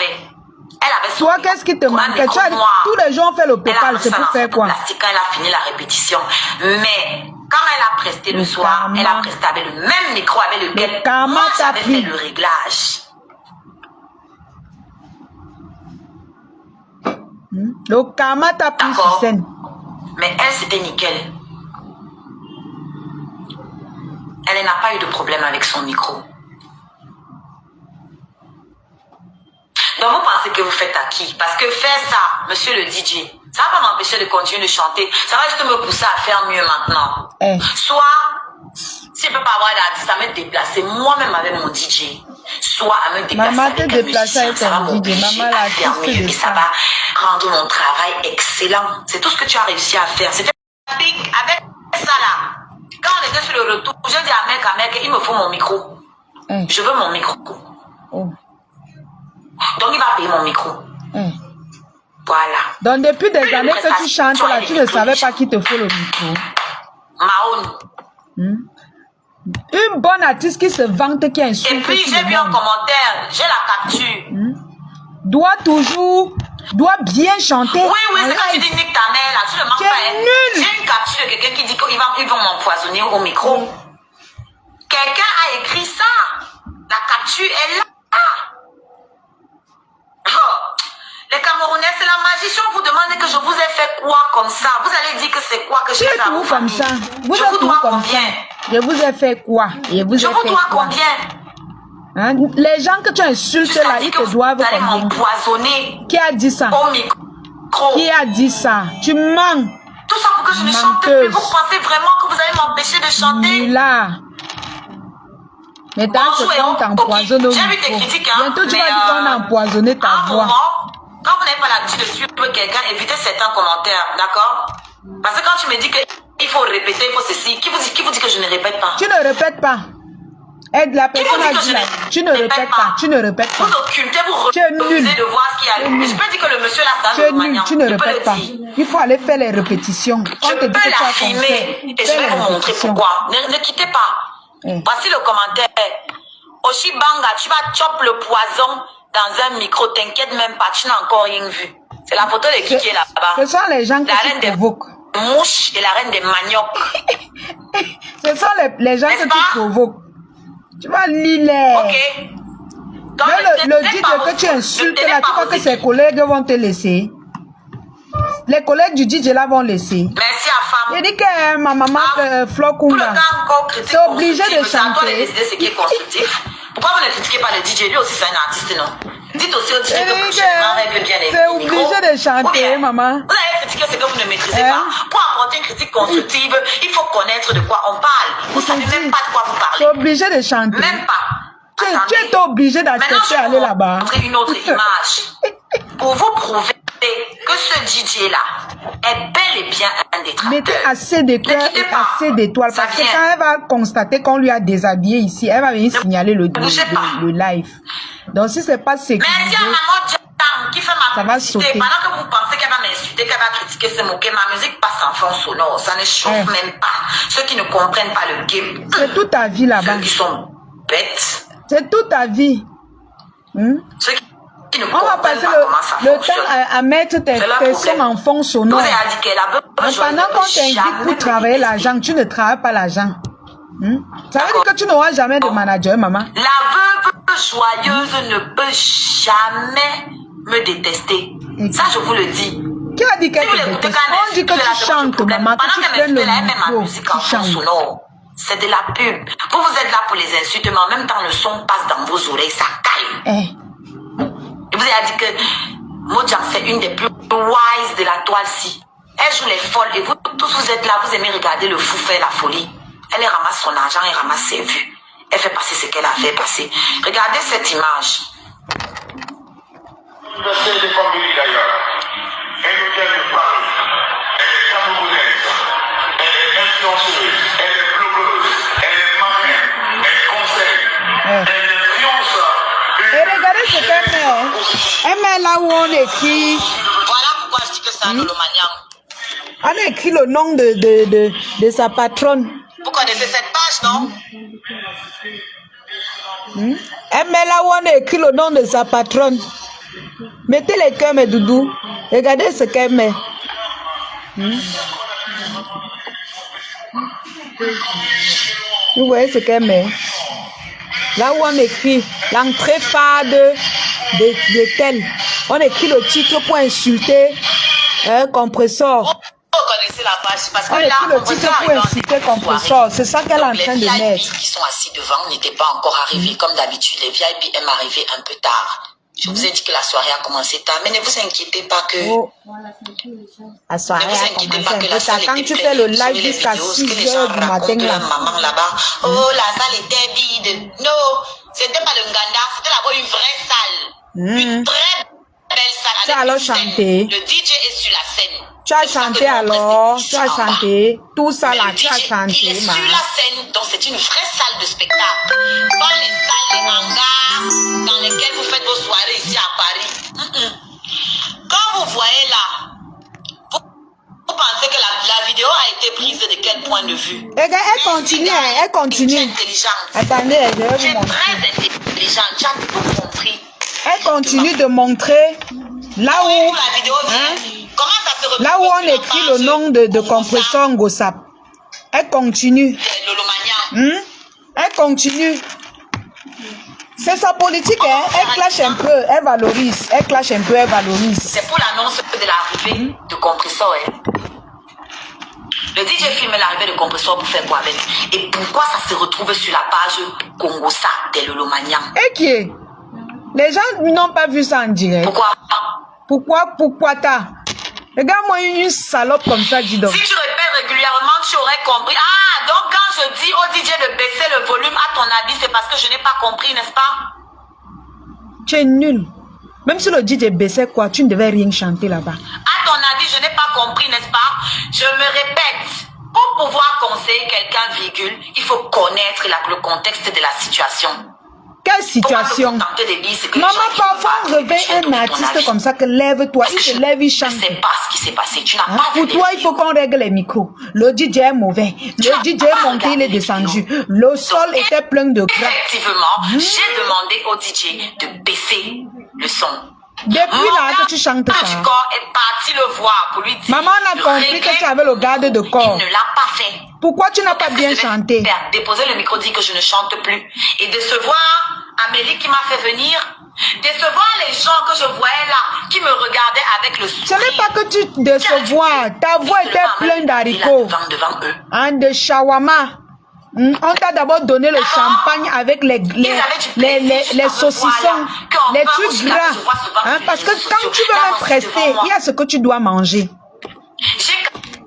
avait. Elle avait son Toi, qu'est-ce qui te manquait? Tous les gens ont fait le PayPal, c'est pour faire quoi? Quand elle a fini la répétition. Mais quand elle a presté le soir, elle a presté avec le même micro avec lequel moi j'avais fait le réglage. Le karma t'a pris sur scène. Mais elle, c'était nickel. Elle n'a pas eu de problème avec son micro. Donc vous pensez que vous faites à qui? Parce que faire ça, monsieur le DJ, ça va pas m'empêcher de continuer de chanter. Ça va juste me pousser à faire mieux maintenant. Soit, si je peux pas avoir d'artiste à me déplacer moi-même avec mon DJ, soit à me déplacer avec un musicien, ça va m'obliger à faire mieux et ça va rendre mon travail excellent. C'est tout ce que tu as réussi à faire. C'est avec ça là. Quand on était sur le retour, j'ai dit à mec, il me faut mon micro. Je veux mon micro. Donc il va payer mon micro. Voilà. Donc depuis des années que tu chantes là, tu ne savais pas qu'il te faut le micro. Mahone. Une bonne artiste qui se vante, qui insulte. Et puis j'ai vu un commentaire, j'ai la capture. Doit bien chanter. Oui, c'est quand tu dis nique ta mère là, tu ne manques pas. J'ai une capture de quelqu'un qui dit qu'ils vont m'empoisonner au micro. Quelqu'un a écrit ça. La capture est là. Les Camerounais, c'est la magie. Si on vous demande que je vous ai fait quoi comme ça, vous allez dire que c'est quoi que j'ai fait à vous comme ça. Je vous dois combien? Je vous ai fait quoi? Je vous dois combien? Hein? Les gens que tu insultes là, ils te doivent combien? Vous allez m'empoisonner. Qui a dit ça? Au micro. Qui a dit ça? Tu mens. Tout ça pour que je ne chante plus. Vous pensez vraiment que vous allez m'empêcher de chanter? Là. Mais dans ce temps, on t'empoisonne au micro. J'ai vu tes critiques, hein. Bientôt, tu vas dire qu'on a empoisonné ta voix. Quand vous n'avez pas l'habitude de suivre quelqu'un, évitez certains commentaires, d'accord? Parce que quand tu me dis qu'il faut répéter, il faut ceci, qui vous dit que je ne répète pas? Tu ne répètes pas. Aide la personne à dire, tu ne répètes pas. Tu ne répètes pas. Vous occultez, vous refusez de voir ce qu'il y a eu. Je peux dire que le monsieur là, ça tu es nul, tu ne répètes pas. Il faut aller faire les répétitions. Je peux la filmer et je vais vous montrer pourquoi. Ne quittez pas. Voici le commentaire. Oshibanga, tu vas choper le poison dans un micro, t'inquiète même pas, tu n'as encore rien vu. C'est la photo de qui est là-bas. Ce sont les gens qui te provoquent. La reine des mouches et la reine des maniocs. Ce sont les gens que tu provoques. Tu vas lire. Ok. Donc, le DJ que tu insultes là, tu crois que ses collègues vont te laisser? Les collègues du DJ là vont laisser. Merci à femme. Il dit que ma maman Flo Kunda, c'est obligé de chanter. Ce qui est constructif. Pourquoi vous ne critiquez pas le DJ? Lui aussi c'est un artiste, non? Dites aussi au DJ que prochainement règle bien les micros. C'est obligé de chanter, maman. Vous allez critiquer ce que vous ne maîtrisez pas. Pour apporter une critique constructive, il faut connaître de quoi on parle. Vous ne savez même pas de quoi vous parlez. C'est obligé de chanter. Même pas. Tu es obligé d'accepter d'aller là-bas. Maintenant, je vais vous montrer une autre image. Pour vous prouver que ce DJ-là est bel et bien un détracteur. Mettez assez de cœur et assez d'étoiles. Parce que quand elle va constater qu'on lui a déshabillé ici, elle va venir signaler le live. Donc si c'est pas sécurisé, merci à maman Jam qui fait ma ça va sauter. Pendant que vous pensez qu'elle va m'insulter, qu'elle va critiquer, se moquer, ma musique passe en fond sonore. Ça ne chauffe même pas. Ceux qui ne comprennent pas le game. C'est toute ta vie là-bas. Ceux qui sont bêtes. C'est toute ta vie. Ceux qui ne on va passer le temps à mettre tes sons en fond sonore. Pendant qu'on t'invite pour travailler l'argent, tu ne travailles pas l'argent. Ça veut dire que tu n'auras jamais de manager, maman. La veuve joyeuse ne peut jamais me détester. Ça, je vous le dis. Qui a dit qu'elle te déteste? On dit que tu chantes, maman, que tu prennes le micro, tu chantes. C'est de la pub. Vous êtes là pour les insultes, mais en même temps, le son passe dans vos oreilles, ça calme. Je vous ai dit que Mojang, c'est une des plus wise de la toile-ci. Elle joue les folles et vous tous, vous êtes là, vous aimez regarder le fou faire la folie. Elle ramasse son argent, elle ramasse ses vues. Elle fait passer ce qu'elle a fait passer. Regardez cette image. L'université de Combini d'ailleurs. Elle nous vient de Paris. Elle est camerounaise. Elle est influenceuse. Elle est blogueuse. Elle est marraine. Elle conseille. Elle influence. Et regardez ce qu'elle met. Elle met là où on écrit. Voilà pourquoi je dis que c'est un holomanian. On écrit le nom de sa patronne. Vous connaissez cette page, non? Elle met là où on écrit le nom de sa patronne. Mettez les cœurs, mes doudous. Regardez ce qu'elle met. Vous voyez ce qu'elle met? Là où on écrit l'entrée fade de tel. On écrit le titre pour insulter un compresseur. Vous connaissez la page parce que on là, écrit le titre pour insulter compresseur. C'est ça qu'elle est en train de mettre. mettre. Les VIP qui sont assis devant n'étaient pas encore arrivés comme d'habitude. Les VIP aiment arriver un peu tard. Je vous ai dit que la soirée a commencé tard, mais ne vous inquiétez pas que... La soirée a commencé un peu tard. Quand tu fais le live jusqu'à 6 heures du matin, là. Maman là-bas, oh, la salle était vide. Non, c'était pas le Nganda, c'était là-bas une vraie salle. Une très belle salle. Tu as alors chanté. Le DJ est sur la scène. Tu as chanté alors, tu as chanté. Tout ça là, tu as chanté. Il est sur la scène, donc c'est une vraie salle de spectacle. Pas les salles, les hangars dans lesquelles vous faites vos soirées ici à Paris. Quand vous voyez là, vous pensez que la vidéo a été prise de quel point de vue? Elle continue, elle continue. Tu es intelligente. Attendez, je vais Tu es vous montrer. très intelligente, tu as tout compris. Elle continue de montrer là où, La vidéo vient, comment ça se retrouve là où on sur la écrit page le nom de compresseur Ngosap. Elle continue. Lolomania. Elle continue. C'est sa politique, hein? Elle clash un peu, elle valorise. Elle clash un peu, elle valorise. C'est pour l'annonce de l'arrivée de compresseur. Hein? Le DJ filme l'arrivée de compresseur pour faire quoi avec? Et pourquoi ça se retrouve sur la page Congosa de Lolomania? Et qui est? Les gens n'ont pas vu ça en direct. Pourquoi? Pourquoi t'as? Regarde-moi une salope comme ça, dis donc. Si tu répètes régulièrement, tu aurais compris. Ah, donc quand je dis au DJ de baisser le volume, à ton avis, c'est parce que je n'ai pas compris, n'est-ce pas? Tu es nul. Même si le DJ baissait quoi, tu ne devais rien chanter là-bas. À ton avis, je n'ai pas compris, n'est-ce pas? Je me répète. Pour pouvoir conseiller quelqu'un, virgule, il faut connaître le contexte de la situation. Quelle situation? Maman, parfois on réveille un artiste comme ça que lève-toi, il se lève, il chante. Je ne sais pas ce qui s'est passé, tu n'as pas vu. Pour toi, il faut qu'on règle les micros. Le DJ est mauvais. Le DJ est monté, il est descendu. Le sol était plein de gras. Effectivement, j'ai demandé au DJ de baisser le son. Depuis là que tu chantes ça. Du corps est parti le voir pour lui dire. Maman a compris que tu avais le garde de corps. Il ne l'a pas fait. Pourquoi tu n'as pas bien chanté? Déposer le micro, dire que je ne chante plus. Et décevoir Amélie qui m'a fait venir. Décevoir les gens que je voyais là, qui me regardaient avec le sourire. Ce n'est pas que tu décevoir. Ta voix était pleine d'haricots. Devant eux. De shawarma. On t'a d'abord donné le champagne avec les saucissons, les trucs gras. Parce que quand tu veux même prester, il y a ce que tu dois manger.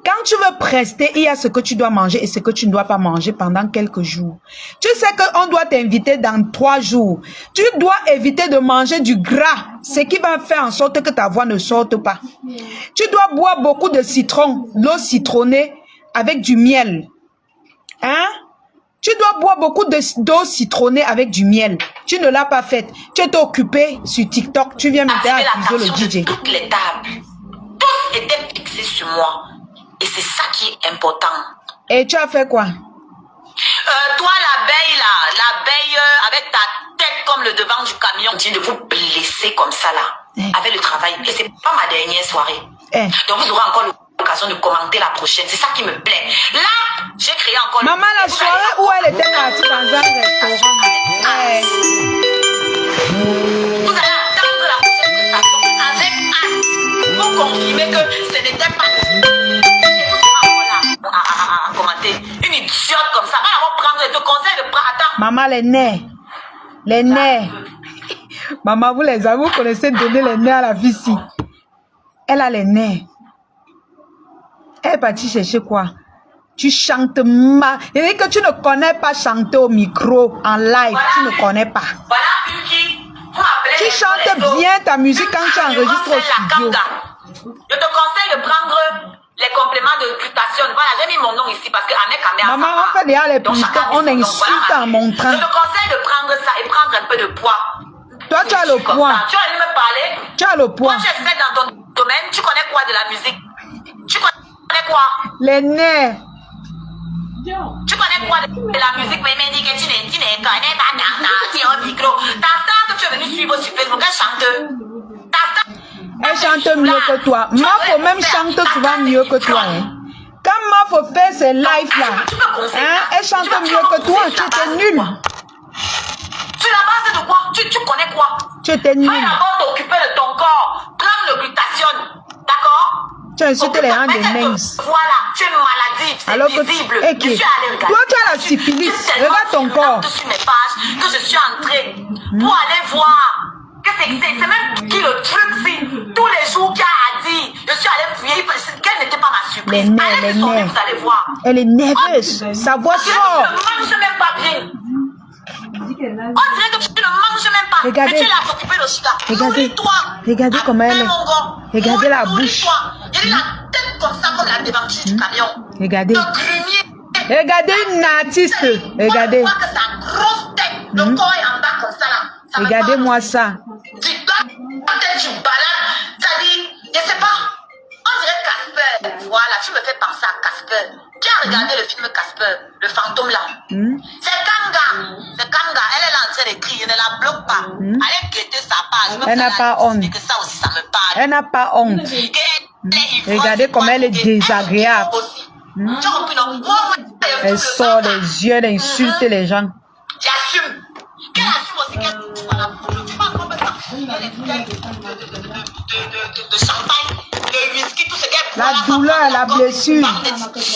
Quand tu veux prester, il y a ce que tu dois manger et ce que tu ne dois pas manger pendant quelques jours. Tu sais qu'on doit t'inviter dans 3 jours. Tu dois éviter de manger du gras, ce qui va faire en sorte que ta voix ne sorte pas. Tu dois boire beaucoup de citron, l'eau citronnée avec du miel. Hein? Tu dois boire beaucoup d'eau citronnée avec du miel. Tu ne l'as pas faite. Tu es occupé sur TikTok. Tu viens me faire accuser le DJ. Toutes les tables, tous étaient fixés sur moi. Et c'est ça qui est important. Et tu as fait quoi? Toi, l'abeille là, l'abeille avec ta tête comme le devant du camion, dit de vous blesser comme ça là, avec le travail. Et c'est pas ma dernière soirée. Donc vous aurez encore l'occasion de commenter la prochaine. C'est ça qui me plaît. Là, j'ai créé encore... Maman, la soirée où elle était partie dans un restaurant. Vous allez attendre la prochaine prestation avec hâte pour confirmer que ce n'était pas... À commenter. Une idiote comme ça. Va prendre et te conseille de prendre. Attends. Maman, les nerfs. Les nerfs. Maman, vous les avez, vous connaissez donner les nerfs à la fille ici. Elle a les nerfs. Elle est partie chercher quoi? Tu chantes mal. Il dit que tu ne connais pas chanter au micro, en live. Voilà. Tu ne connais pas. Voilà une qui. Tu chantes bien ta musique quand tu enregistres au studio. Je te conseille de prendre les compléments de glutation. Voilà, j'ai mis mon nom ici parce que à mes caméras. Maman, on fait déjà les pistons, on insulte en montrant. Je te conseille de prendre ça et prendre un peu de poids. Toi, tu as le poids. Tu vas me parler. Tu as le poids. Quand tu es fait dans ton domaine, tu connais quoi de la musique? Tu connais quoi? Les nerfs. Tu connais quoi de la musique? Mais il m'a dit que tu ne connais pas au micro. Ta star que tu es venu suivre sur Facebook, elle chante. Elle chante mieux que toi. Mafo même chante souvent mieux que toi. Hein. Quand Mafo fait ses lives là, hein, elle chante mieux que toi. Tu étais nul. Sur la base de quoi? Tu connais quoi? Tu étais nul. Va d'abord t'occuper de ton corps. Prends le glutathion. D'accord? Tu as insulté les gens des minces. Voilà, tu es maladive, c'est visible. Je suis allée regarder. Toi, tu as la syphilis. Regarde ton corps. Sur mes pages, que je suis entrée pour aller voir. Que c'est même qui le truc, si tous les jours qui a dit, je suis allée fouiller, quelle n'était pas ma surprise. Les nerfs, les nerfs. Vous allez voir. Elle est nerveuse. Sa voix sort. Tu ne manges même pas bien. On dirait que tu ne manges même pas. Regardez. Mais tu l'as occupé le sida. Regardez. Regardez comment elle est. Regardez la bouche. Il a la tête comme ça, comme la devanture du camion. Regardez. Le grumier. Regardez une artiste. Regardez. On voit que sa grosse tête, le corps est en bas comme ça là. Regardez-moi ça. Tu donnes la tête, tu balades. Ça dit, je sais pas. On dirait Casper. Voilà, tu me fais penser à Casper. Qui a regardé le film Casper, le fantôme là? C'est Kanga. C'est Kanga. Elle est là en train d'écrire. Je ne la bloque pas. Allez guetter sa page. Elle n'a pas honte. Que ça aussi, ça me parle. Elle n'a pas honte. Regardez comme elle est désagréable. Elle sort les yeux, elle insulte les gens. J'assume. Qu'elle assume aussi qu'elle de champagne, de whisky, tout ce qu'elle La douleur, la blessure. Vous savez,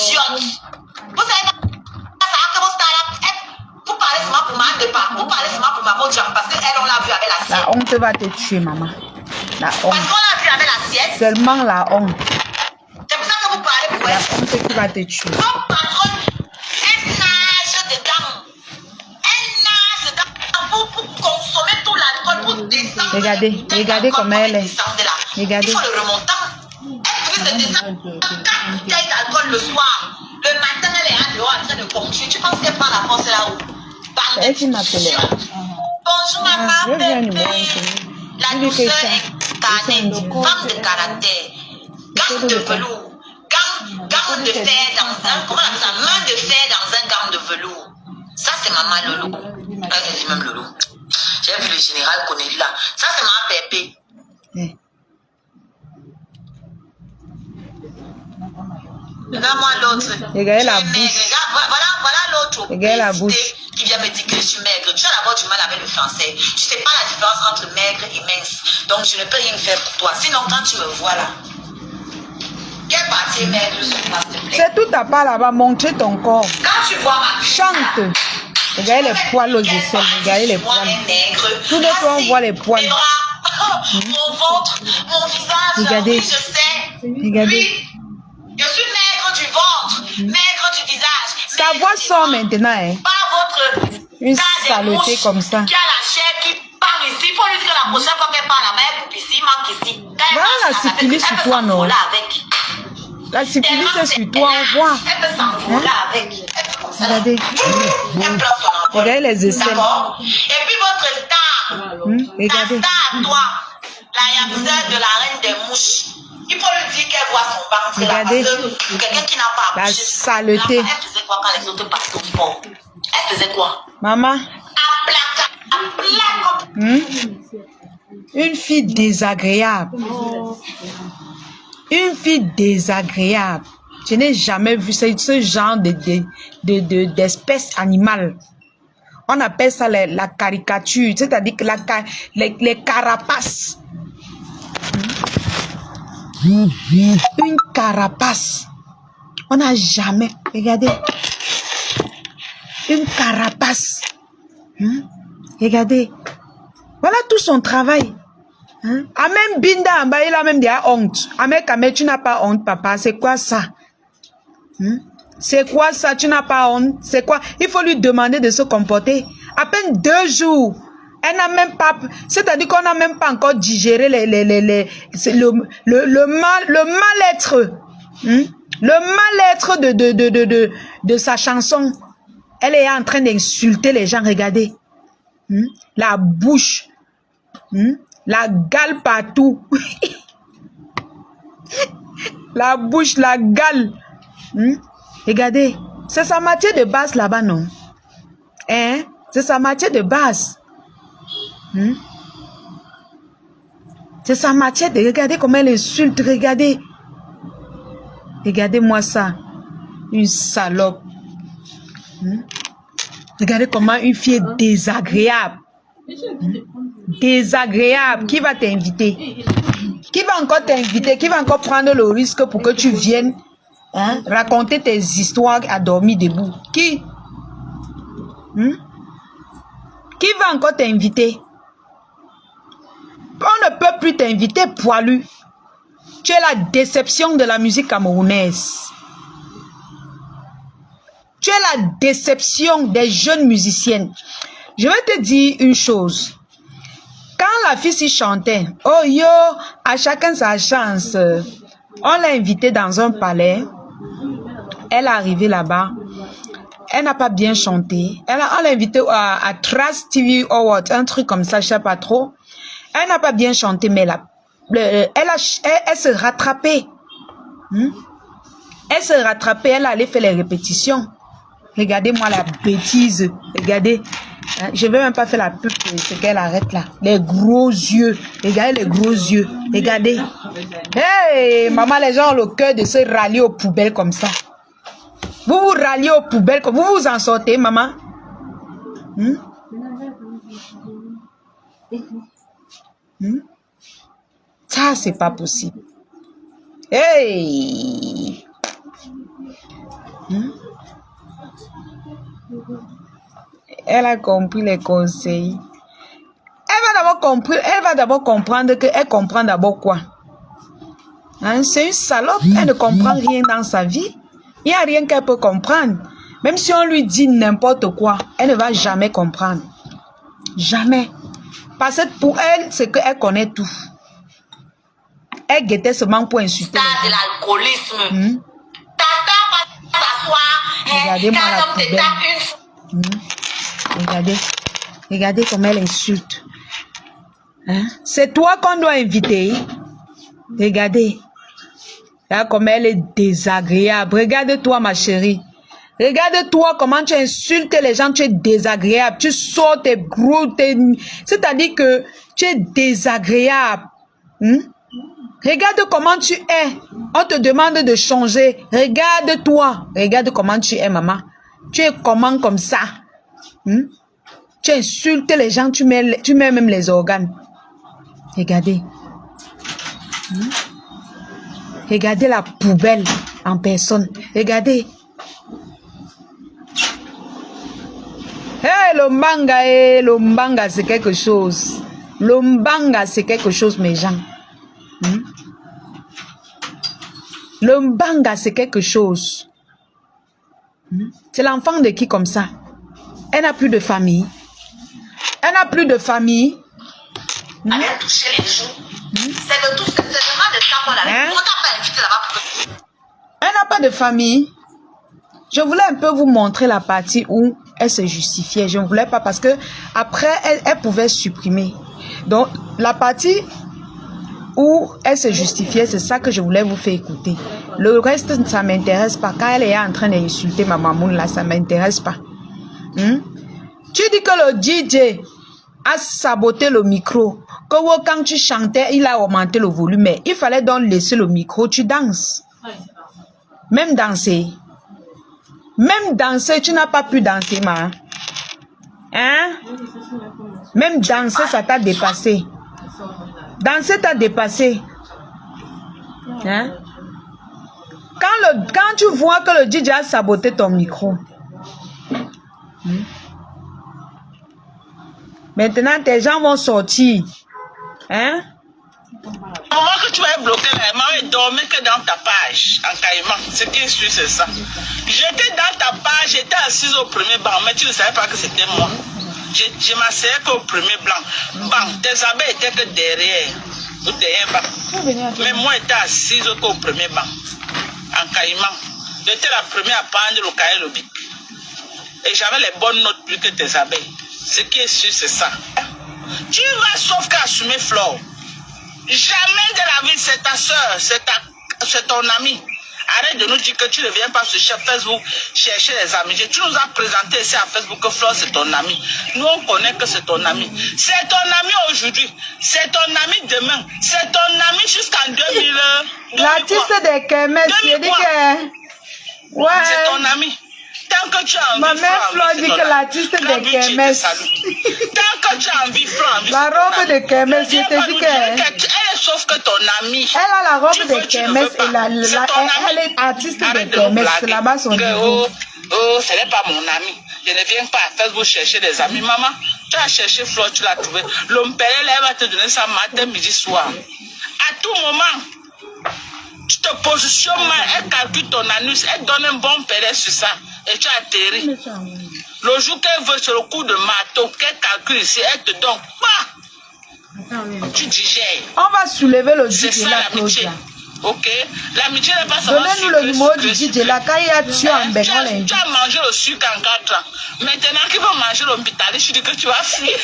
vous parlez seulement pour ma départ. Vous parlez seulement pour ma bonne jambe parce qu'elle, on l'a vu avec la sienne. La honte va te tuer, maman. La honte. Parce qu'on l'a vu avec la sienne. Seulement la honte. C'est pour ça que vous parlez pour elle. La honte qui va te tuer. Comme patronne, elle nage dedans. Elle nage dedans pour consommer tout l'alcool, pour descendre. Regardez comment elle est. Regardez. Il faut le remontant. Elle peut se descendre 4 bouteilles d'alcool le soir. Le matin, elle est dehors en train de conduire. Tu penses qu'elle prend la force là-haut? Elle qui m'appelait. Bonjour maman, bébé. La douceur est tannée. Femme de caractère. Gang de velours. Gang de fer dans un... Comment on appelle ça? Main de fer dans un gang de velours. Ça, c'est maman Lolo. Elle dit même Lolo. J'ai vu le général Connelly là. Ça, c'est maman Pépé. Regarde-moi l'autre. Regardez la bouche. Voilà l'autre. Regardez la bouche. Qui vient me dire que je suis maigre. Tu as d'abord du mal avec le français. Tu sais pas la différence entre maigre et mince. Donc je ne peux rien faire pour toi. Sinon quand tu me vois là, quelle partie est maigre sur moi s'il te plaît? C'est tout à part là-bas. Montre ton corps. Quand tu vois ma chante. Regardez les poils aux aisselles. Regardez les poils. Tous les fois on voit les poils. Mon ventre, mon visage. Regardez. Oui, je sais. Regardez. Oui. Je suis maigre du ventre, maigre du visage. Sa voix sort maintenant, hein. Pas votre une saleté comme ça. Qui a la chair qui part ici. Il faut lui dire que la prochaine fois qu'elle part là-bas, elle coupe ici, il manque ici. Voilà la syphilis sur toi, non? La syphilis est sur toi, on voit. Elle peut s'envoler avec. Regardez. Regardez les aisselles. Et puis votre star. Regardez. La star à toi. La yamseur de la reine des mouches. Il faut lui dire qu'elle voit son ventre. Regardez. Quelqu'un qui n'a pas la saleté. Elle faisait quoi quand les autres partent au sport? Elle faisait quoi? Maman. À plaque. Une fille désagréable. Une fille désagréable. Je n'ai jamais vu ce genre d'espèce animale. On appelle ça la caricature, c'est-à-dire que les carapaces. Une carapace. On n'a jamais. Regardez. Une carapace. Regardez. Voilà tout son travail. Même Binda, il a même des honte. Ahmed, tu n'as pas honte, papa. C'est quoi ça? C'est quoi ça? Tu n'as pas honte? C'est quoi? Il faut lui demander de se comporter. À peine 2 jours. Elle n'a même pas, c'est-à-dire qu'on n'a même pas encore digéré le mal-être. Le mal-être de sa chanson. Elle est en train d'insulter les gens, regardez. La bouche. La gale partout. La bouche, la gale. Regardez. C'est sa matière de base là-bas, non? C'est sa matière de base. C'est sa machette. Regardez comment elle insulte. Regardez. Regardez-moi ça. Une salope. Regardez comment une fille est désagréable. Désagréable. Qui va t'inviter? Qui va encore t'inviter? Qui va encore prendre le risque pour que tu viennes raconter tes histoires à dormir debout? Qui? Qui va encore t'inviter? On ne peut plus t'inviter, poilu. Tu es la déception de la musique camerounaise. Tu es la déception des jeunes musiciennes. Je vais te dire une chose. Quand la fille s'y chantait, oh yo, à chacun sa chance. On l'a invitée dans un palais. Elle est arrivée là-bas. Elle n'a pas bien chanté. On l'a invitée à Trace TV Award, un truc comme ça, je ne sais pas trop. Elle n'a pas bien chanté, mais elle se rattrapait. Elle se rattrapait, elle allait faire les répétitions. Regardez-moi la bêtise. Regardez. Je ne vais même pas faire la pub pour ce qu'elle arrête là. Les gros yeux. Regardez les gros yeux. Regardez. Hey, maman, les gens ont le cœur de se rallier aux poubelles comme ça. Vous vous ralliez aux poubelles, vous vous en sortez, maman. Ça, c'est pas possible. Hey! Elle a compris les conseils. Elle va d'abord comprendre qu'elle comprend d'abord quoi? C'est une salope, elle ne comprend rien dans sa vie. Il n'y a rien qu'elle peut comprendre. Même si on lui dit n'importe quoi, elle ne va jamais comprendre. Jamais. Parce que pour elle, c'est qu'elle connaît tout. Elle guettait seulement pour insulter. C'est de l'alcoolisme. Ta sœur va s'asseoir. Regardez-moi la poubelle. Regardez. Regardez comment elle insulte. C'est toi qu'on doit inviter. Regardez. Là, comme elle est désagréable. Regarde-toi, ma chérie. Regarde-toi comment tu insultes les gens. Tu es désagréable. Tu sors tes gros... C'est-à-dire que tu es désagréable. Regarde comment tu es. On te demande de changer. Regarde-toi. Regarde comment tu es, maman. Tu es comment comme ça? Tu insultes les gens. Tu mets même les organes. Regardez. Regardez la poubelle en personne. Regardez. Hey, le mbanga, c'est quelque chose. Le mbanga, c'est quelque chose, mes gens. Le mbanga, c'est quelque chose. C'est l'enfant de qui comme ça? Elle n'a plus de famille. Elle n'a plus de famille. Elle a touché les joues. C'est vraiment de ça qu'on a. On t'a pas invité là-bas. Elle n'a pas de famille. Je voulais un peu vous montrer la partie où elle se justifiait. Je ne voulais pas parce que après elle pouvait supprimer. Donc la partie où elle se justifiait, c'est ça que je voulais vous faire écouter. Le reste, ça ne m'intéresse pas. Quand elle est en train d'insulter ma maman là, ça ne m'intéresse pas. Tu dis que le DJ a saboté le micro. Que quand tu chantais, il a augmenté le volume. Mais il fallait donc laisser le micro, tu danses. Même danser. Même danser, tu n'as pas pu danser, ma. Même danser, ça t'a dépassé. Danser t'a dépassé. Quand tu vois que le DJ a saboté ton micro. Maintenant, tes gens vont sortir. Au moment que tu vas bloquer la main et dormir que dans ta page, en caïman, ce qui est sûr, c'est ça. J'étais dans ta page, j'étais assise au premier banc, mais tu ne savais pas que c'était moi. Je m'asseyais qu'au premier banc. Tes abeilles étaient que derrière, ou derrière banc. Mais moi, j'étais assise qu'au premier banc, en caïman. J'étais la première à prendre le cahier, le bic. Et j'avais les bonnes notes plus que tes abeilles. Ce qui est sûr, c'est ça. Tu vas sauf qu'à assumer Flore. Jamais de la vie, c'est ta soeur, c'est ton ami. Arrête de nous dire que tu ne viens pas sur Facebook chercher les amis. Tu nous as présenté ici à Facebook que Flore c'est ton ami. Nous on connaît que c'est ton ami. C'est ton ami aujourd'hui. C'est ton ami demain. C'est ton ami jusqu'en 2000. L'artiste des Kemes, il dit que... Ouais. C'est ton ami. Tant que tu as envie, ma mère Flore dit que l'artiste des Kemes. Tant que tu as envie, Flore. La robe de Kemes, je te dis que... Elle est sauf que ton ami. Elle a la robe de Kemes et elle est artiste de Kemes. Là-bas, son niveau. Oh, ce n'est pas mon ami. Je ne viens pas à Facebook chercher des amis. Maman, tu as cherché Flore, tu l'as trouvé. L'homme père, elle va te donner ça matin, midi, soir. À tout moment, tu te positionnes mal, elle calcule ton anus, elle donne un bon péré sur ça. Et tu atterris. Le jour qu'elle veut sur le coup de marteau, qu'elle calcule ici, elle te donne. Tu digères. On va soulever le DJ c'est ça là, l'amitié. Ok. L'amitié n'est pas seulement donnez-nous le numéro du DJ là, quand il y a tué en Bengal. Tu as mangé le sucre en 4 ans. Maintenant qu'il va manger l'hôpital, je dis que tu vas fuir.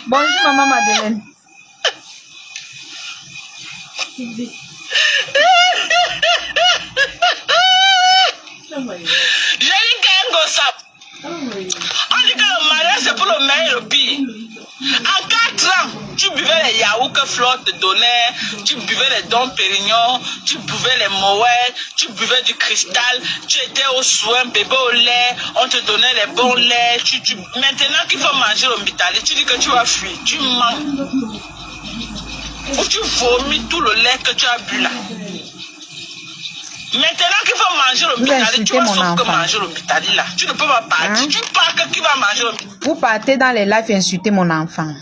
Bonjour maman Madeleine. J'ai dit qu'un gossap. On dit que le mariage c'est pour le meilleur et le pire. En 4 ans, tu buvais les yaourts que Flore te donnait, tu buvais les Dom Pérignon, tu buvais les Moët, tu buvais du cristal, tu étais au soin, bébé au lait, on te donnait les bons laits. Maintenant qu'il faut manger l'hôpital, tu dis que tu vas fuir, tu mens. Ou tu vomis tout le lait que tu as bu là. Maintenant qu'il faut manger l'hôpital, tu vas sauf que manger l'hôpital là. Tu ne peux pas partir. Tu pars que qui va manger l'hôpital. Vous partez dans les lives insulter mon enfant.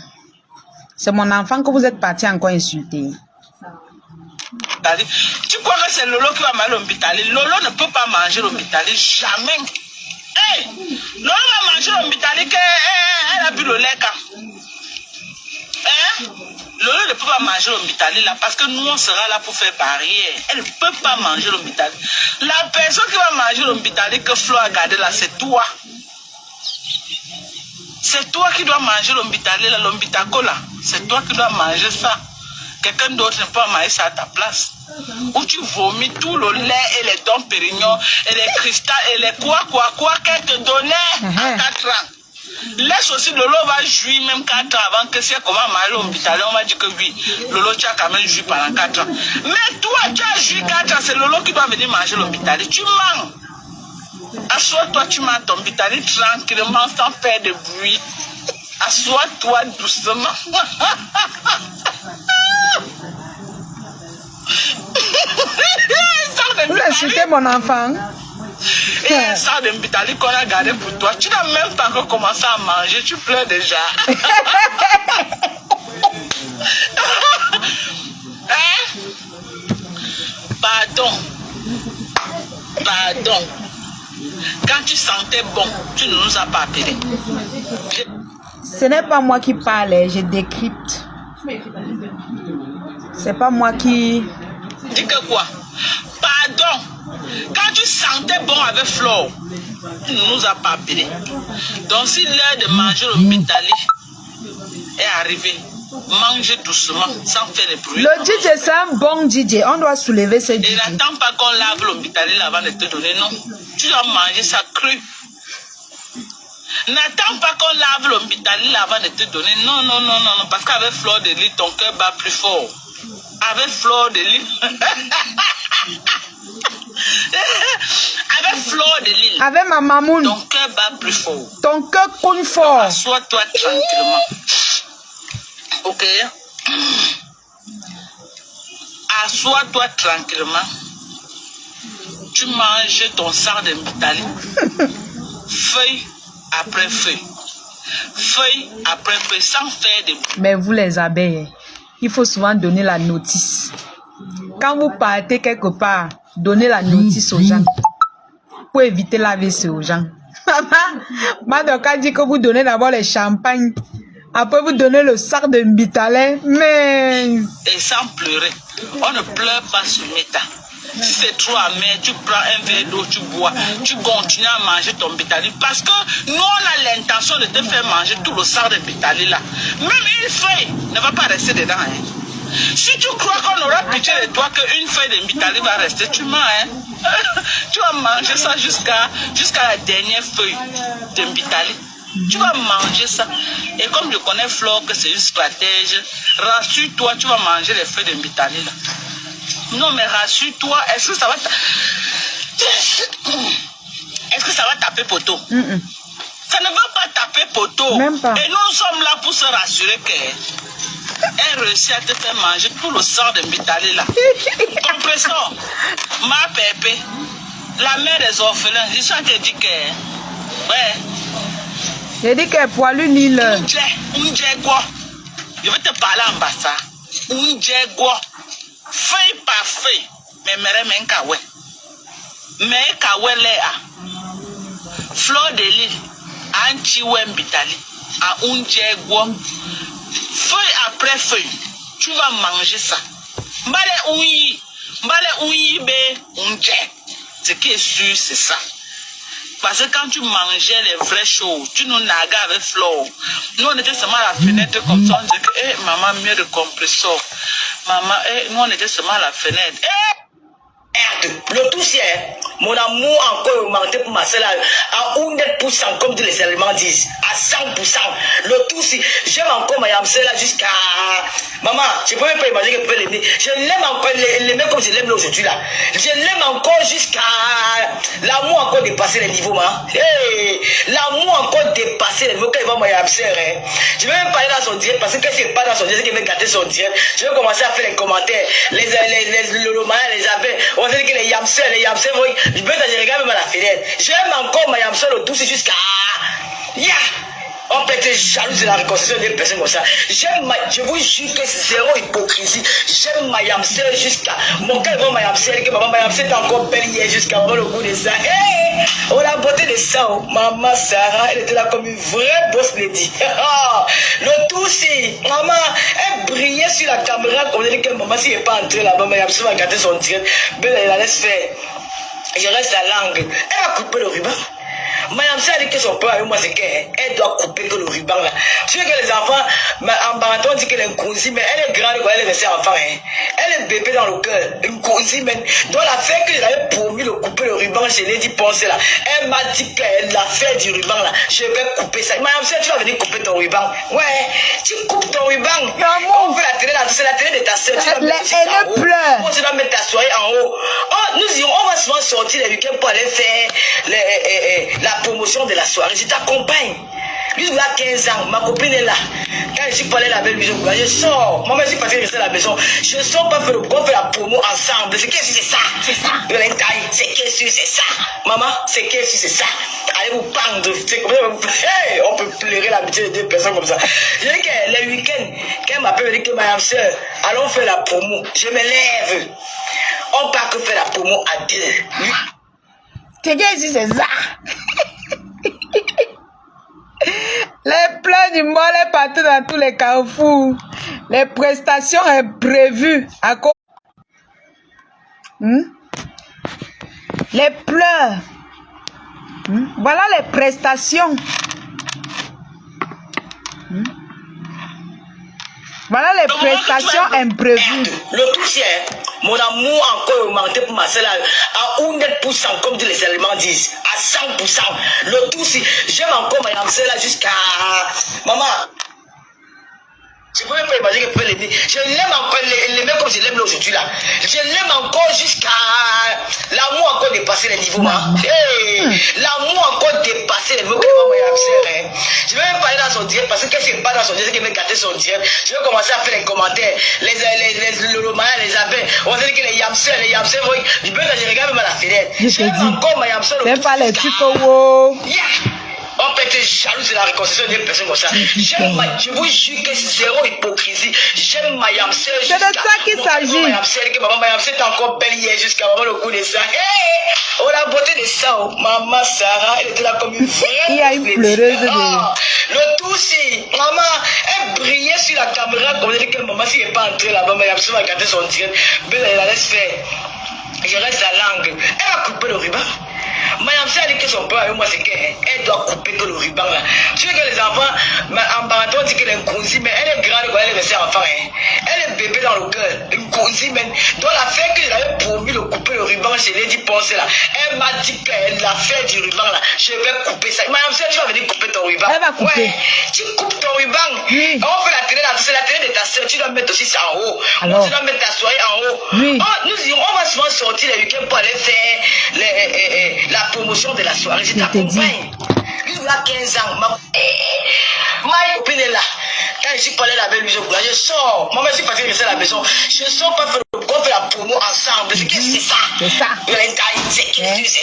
C'est mon enfant que vous êtes parti encore insulter. Tu crois que c'est Lolo qui va manger l'hôpital? Lolo ne peut pas manger l'hôpital. Jamais. Hey! Lolo va manger l'hôpital qu'elle a bu le lait quand? Hein? Lolo ne peut pas manger l'hôpital là parce que nous on sera là pour faire barrière. Elle ne peut pas manger l'hôpital. La personne qui va manger l'hôpital que Flore a gardé là, c'est toi. C'est toi qui dois manger l'hôpital là, l'hôpitaco là. C'est toi qui dois manger ça. Quelqu'un d'autre ne peut pas manger ça à ta place. Où tu vomis tout le lait et les Dom Pérignon et les cristals et les quoi qu'elle te donnait à 4 ans. Laisse aussi Lolo va jouir même 4 ans avant que si elle commence à manger l'hôpital, on va dire que oui, Lolo tu as quand même joui pendant 4 ans. Mais toi tu as joui 4 ans, c'est Lolo qui doit venir manger l'hôpital. Tu mens. Assois-toi, tu manges ton hôpital tranquillement sans faire de bruit. Assois-toi doucement. Vous insultez mon enfant. Et ça de l'hôpital qu'on a gardé pour toi. Tu n'as même pas encore commencé à manger, tu pleures déjà. Hein? Pardon. Quand tu sentais bon, tu ne nous as pas appelé. Ce n'est pas moi qui parle, je décrypte. C'est pas moi qui... Dis que quoi? Pardon. Quand tu sentais bon avec Flore, tu ne nous as pas appelé. Donc si l'heure de manger l'hôpital est arrivée, mange doucement, sans faire de bruit. Le DJ c'est un bon DJ, on doit soulever ce DJ. Et n'attends pas qu'on lave l'hôpital avant de te donner, non. Tu dois manger ça cru. N'attends pas qu'on lave l'hôpital avant de te donner. Non, parce qu'avec Flore de Lille, ton cœur bat plus fort. Avec Flore de Lille. Avec Flore de Lille. Avec ma mamoune. Ton cœur bat plus fort. Ton cœur cogne fort. Assois-toi tranquillement. Ok? Assois-toi tranquillement. Tu manges ton sac de Mitali. Feuille après feuille. Feuille après feuille sans faire de... Mais vous les abeilles, il faut souvent donner la notice. Quand vous partez quelque part, donnez la notice aux gens. Pour éviter la WC aux gens. Madoka dit que vous donnez d'abord les champagnes. Après vous donnez le sac de Mbitalé. Mais... Et sans pleurer. On ne pleure pas sur Meta. Si c'est trop amer, tu prends un verre d'eau, tu bois, tu continues à manger ton bitali. Parce que nous, on a l'intention de te faire manger tout le sac de bitali là. Même une feuille ne va pas rester dedans. Hein. Si tu crois qu'on aura pitié de toi, qu'une feuille de Mbitali va rester, tu mens, hein. Tu vas manger ça jusqu'à la dernière feuille de Mbitali. Tu vas manger ça. Et comme je connais Flore que c'est une stratège, rassure-toi, tu vas manger les feuilles de Mbitali là. Non, mais rassure-toi, est-ce que ça va taper poteau? Ça ne va pas taper poteau. Même pas. Et nous sommes là pour se rassurer qu'elle réussit à te faire manger tout le sang de Mbitali là. Compresseur, ma pépé, la mère des orphelins, je suis en train de dire que... Ouais. J'ai dit qu'elle poilu ni le. Je vais te parler en bassa. Feuille par feuille. Mais mère kawe. Mais kawe lea. Fleur de l'île. Anti Mbitali. A unjegwa. Feuille après feuille. Tu vas manger ça. Mbale unyi be unje. Ce qui est sûr, c'est ça. Parce que quand tu mangeais les vraies choses, tu nous naguais avec Flore. Nous, on était seulement à la fenêtre comme ça, on disait que, maman, mieux de compresseur. Maman, nous, on était seulement à la fenêtre. Le tout c'est mon amour encore augmenté pour ma soeur à 100% comme tous les éléments disent, à 100%. Le tout c'est j'aime encore ma yamseur là jusqu'à maman, je peux même pas imaginer que je peux l'aimer. Je l'aime encore l'aimer comme je l'aime aujourd'hui là. Je l'aime encore jusqu'à l'amour encore dépasser les niveaux, ma. Hey, l'amour encore dépasser les niveaux quand il va ma yamseur. Hein. Je vais même parler dans son direct parce que c'est pas dans son direct qu'il va gâter son direct. Je vais commencer à faire les commentaires, les appels. On sait que les yamseurs, je peux te regarder même à la fenêtre. J'aime encore ma yamseur le tout, c'est jusqu'à... Yeah! On peut être jaloux de la réconciliation des personnes comme ça. Je vous jure que c'est zéro hypocrisie. J'aime ma yamseur jusqu'à... Mon cœur va ma yamseur, que maman ma yamseur est encore belle hier jusqu'à avoir le goût de ça. Hey! Oh la beauté de ça, oh. Maman Sarah, elle était là comme une vraie boss lady. Le tout c'est... Maman, elle brillait sur la caméra. On dit que maman, si elle n'est pas entrée là-bas, ma yamseur va garder son direct. Ben, elle la laisse faire. Je reste la langue. Elle va couper le ruban. Madame, ça dit que son père avec moi, c'est qu'elle doit couper que le ruban là. Tu sais que les enfants, en baraton, on dit qu'elle est une cousine, mais elle est grande quand elle est restée enfant. Hein. Elle est bébé dans le cœur, une cousine, mais donc la fait que j'avais promis de couper le ruban, je l'ai dit penser là. Elle m'a dit qu'elle a fait du ruban là. Je vais couper ça. Madame, ça, tu vas venir couper ton ruban. Ouais, tu coupes ton ruban. On fait la télé là, c'est la télé de ta soeur. Tu vas mettre en haut. On se doit mettre ta soirée en haut. Oh, nous irons, on va souvent sortir les week-ends pour aller faire la promotion de la soirée. Je t'accompagne. Lui, il a 15 ans. Ma copine est là. Quand je suis pas allé à la belle maison, je sors. Maman, je suis parti rester à la maison. Je sors pas faire la promo ensemble. C'est qu'est-ce que c'est ça? C'est ça. De l'intérêt. C'est qu'est-ce que c'est ça? Maman, c'est qu'est-ce que c'est ça? Allez vous pendre. Hey, on peut pleurer l'amitié de deux personnes comme ça. Je dis que les week-ends, quand elle m'appelle, elle dit que ma soeur, allons faire la promo. Je me lève. On part que faire la promo à deux. C'est qu'est-ce que c'est ça? Les plans du mol est partout dans tous les carrefours. Les prestations sont prévues à cause. Les pleurs. Voilà les prestations. Voilà les prestations imprévues. Le tout c'est mon amour encore augmenté pour ma soeur à 100% comme tous les éléments disent, à 100%. Le tout c'est j'aime encore ma soeur là jusqu'à maman. Je peux même pas imaginer que je peux l'aimer. Je l'aime encore, l'aimer comme je l'aime aujourd'hui là. Je l'aime encore jusqu'à l'amour encore dépasser les niveaux. Hey, l'amour encore dépasser les niveaux que maman hein. Je vais même parler dans son direct parce que c'est pas dans son direct qu'il va gâter son direct. Je vais commencer à faire les commentaires, les appels. On sait que les yamseurs, je peux que je regarde même à la fenêtre. J'aime encore ma yamseur. C'est pas les tutos. On peut être jaloux de la réconciliation des personnes comme ça. Je vous jure que c'est zéro hypocrisie. J'aime ma yamseur. C'est de ça qu'il s'agit. Maman, ma yamseur est encore belle hier jusqu'à maman le coup de ça. Hey, oh la beauté de ça. Oh. Maman Sarah, elle était là comme une vraie. Il y a une pleureuse de... Le tout c'est, maman, elle brillait sur la caméra. Comme dit que maman, si elle n'est pas entrée là-bas, ma yamseur va garder son direct. Ben, elle la laisse faire. Je reste la langue. Elle va couper le ruban. Madame ça dit que son père avec moi, c'est qu'elle doit couper que le ruban là. Tu sais que les enfants, en baraton, on dit qu'elle est une cousin, mais elle est grande quand elle est restée enfant. Elle est bébé dans le cœur, une cousin, mais dans la fête que j'avais promis de couper le ruban chez Lady Ponce là, elle m'a dit qu'elle l'a fait du ruban là, je vais couper ça. Madame ça, tu vas venir couper ton ruban. Elle va couper. Ouais, tu coupes ton ruban. Oui. On fait la télé là, c'est la télé de ta soeur, tu dois mettre aussi ça en haut. Alors. Tu dois mettre ta soirée en haut. Oui. Oh, on va souvent sortir les week-ends pour aller faire la promotion de la soirée. Je t'accompagne. Lui, il a 15 ans. Ma copine est là. Quand je suis parlé avec lui, je sors. Moi, je suis parti rester à la maison. Je sors pas faire la promo ensemble. Qu'est-ce que c'est ça? C'est ça. C'est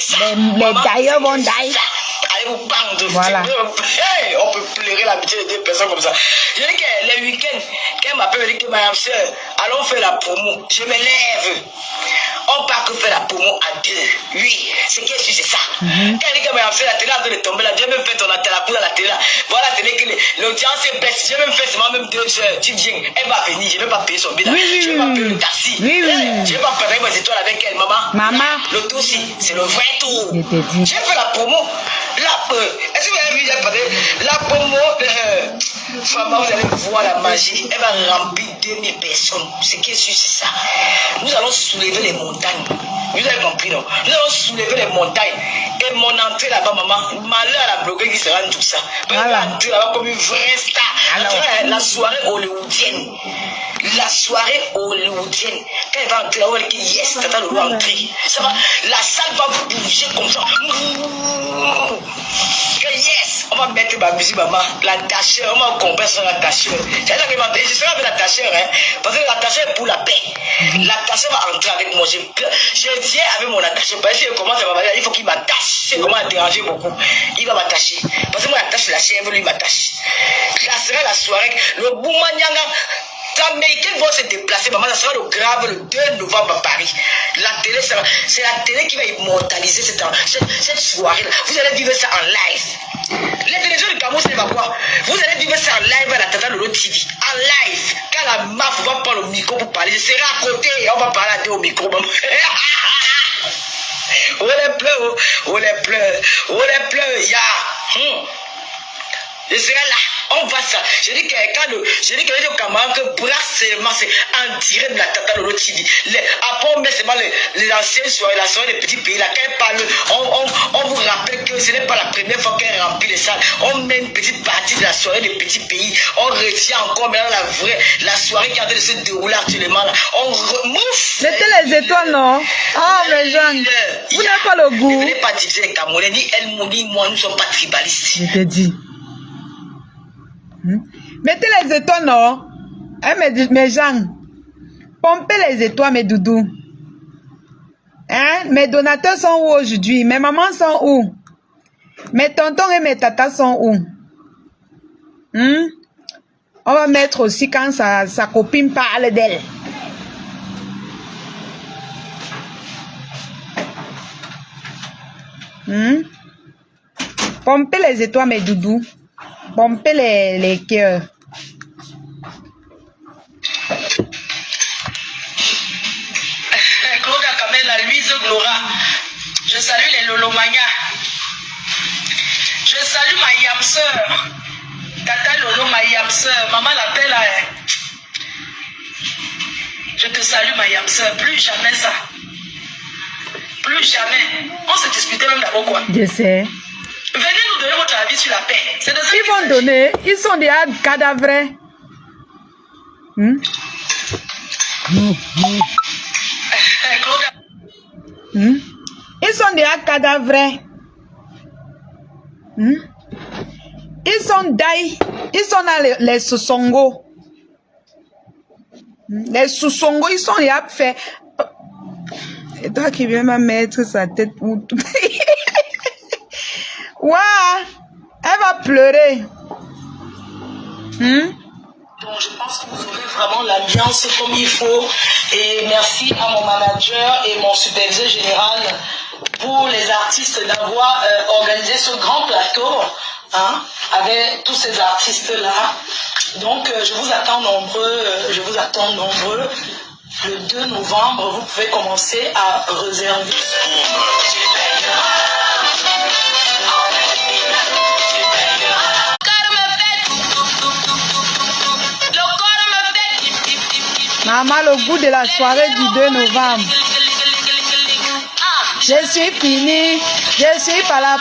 ça. Les d'ailleurs vont d'ailleurs. Allez vous pendre. Voilà. Hey, on peut pleurer l'amitié de deux personnes comme ça. Je dis que les week-ends, quand elle m'appelle, elle dit que madame soeur, allons faire la promo. Je me lève. On part que faire la promo à deux. Oui, c'est qu'est-ce que c'est ça. Quand elle dit que madame soeur, la télé a de tomber là, j'ai même fait ton la cour à la télé là. Voilà la télé que l'audience est baisse. J'ai même fait seulement même 2 heures. Tu viens, elle va venir, je ne vais pas payer son billet. Je ne vais pas payer le taxi. Je ne vais pas payer mes étoiles avec elle, maman. Maman. Le tour aussi, c'est le vrai tour. Je te dis. J'ai fait la promo. Est-ce que vous avez vu, la promo de Fama, vous allez voir la magie. Elle va remplir 2000 personnes. Ce qui est sûr, c'est ça. Nous allons soulever les montagnes. Vous avez compris, non? Nous allons soulever les montagnes. Et mon entrée là-bas, maman, malheur à la blogueuse qui sera tout ça. Elle va entrer là-bas comme une vraie star. Alors, la soirée hollywoodienne. La soirée hollywoodienne. Quand elle va entrer là-haut, elle dit yes, t'attends le roi entrer. Ça va, la salle va bouger comme ça. Yes, on va mettre ma musique, maman. La tacheur, on va comprendre sur la tacheur. Je serai avec la tacheur, hein. Parce que la tacheur est pour la paix. La tacheur va entrer avec moi. Je viens avec mon attacheur. Parce que si commence à m'attacher, il faut qu'il m'attache. C'est comment déranger beaucoup. Il va m'attacher. Parce que moi, j'attache la chèvre, lui m'attache. Là sera la soirée. Le Boumanyanga. Les Américains vont se déplacer, maman, ça sera le grave le 2 novembre à Paris. La télé, c'est la télé qui va immortaliser cette soirée-là. Vous allez vivre ça en live. Les télévisions du Cameroun, c'est quoi? Vous allez vivre ça en live à la Tata Lolo TV. En live. Quand la MAF va prendre le micro pour parler, je serai à côté et on va parler à deux au micro, maman. Oh les pleurs, oh les pleurs, oh les pleurs, ya. Je serai là. On va ça. Je dis que les camarades que brasse seulement c'est en direct de la Tata Lolo TV. Après on met seulement les anciens soirées, la soirée des petits pays là. Quand elle parle, on vous rappelle que ce n'est pas la première fois qu'elle remplit les salles. On met une petite partie de la soirée des petits pays. On retient encore maintenant la soirée qui est en train de se dérouler actuellement là. On remouffe. Mettez les étoiles, non? Ah, les gens. Vous n'avez pas le goût. Ne venez pas diviser les Camerounais, ni elle, ni moi, nous ne sommes pas tribalistes. Je te dis. Mettez les étoiles, non? Hein, mes gens. Pompez les étoiles, mes doudous. Hein? Mes donateurs sont où aujourd'hui? Mes mamans sont où? Mes tontons et mes tatas sont où? On va mettre aussi quand sa copine parle d'elle. Pompez les étoiles, mes doudous. Pompez les cœurs. Claude Akamel, la Louise Glora. Je salue les Lolomania. Je salue ma yam sœur. Tata Lolo, ma yam sœur. Maman l'appelle. Je te salue, ma yam sœur. Plus jamais ça. Plus jamais. On se disputait même d'abord quoi. Je sais. Venez nous donner votre avis sur la paix. C'est de ça ils vont donner. Ils sont des cadavres. Ils sont des cadavres. Ils sont d'aïe. Ils sont dans les sous-songos. Les sous-songos, ils sont les faits. Et toi qui viens me mettre sa tête où tout. Ouah, elle va pleurer. Donc je pense que vous aurez vraiment l'ambiance comme il faut. Et merci à mon manager et mon superviseur général pour les artistes d'avoir organisé ce grand plateau avec tous ces artistes-là. Donc je vous attends nombreux. Le 2 novembre, vous pouvez commencer à réserver. Maman, le goût de la soirée du 2 novembre. Je suis fini, je suis pala,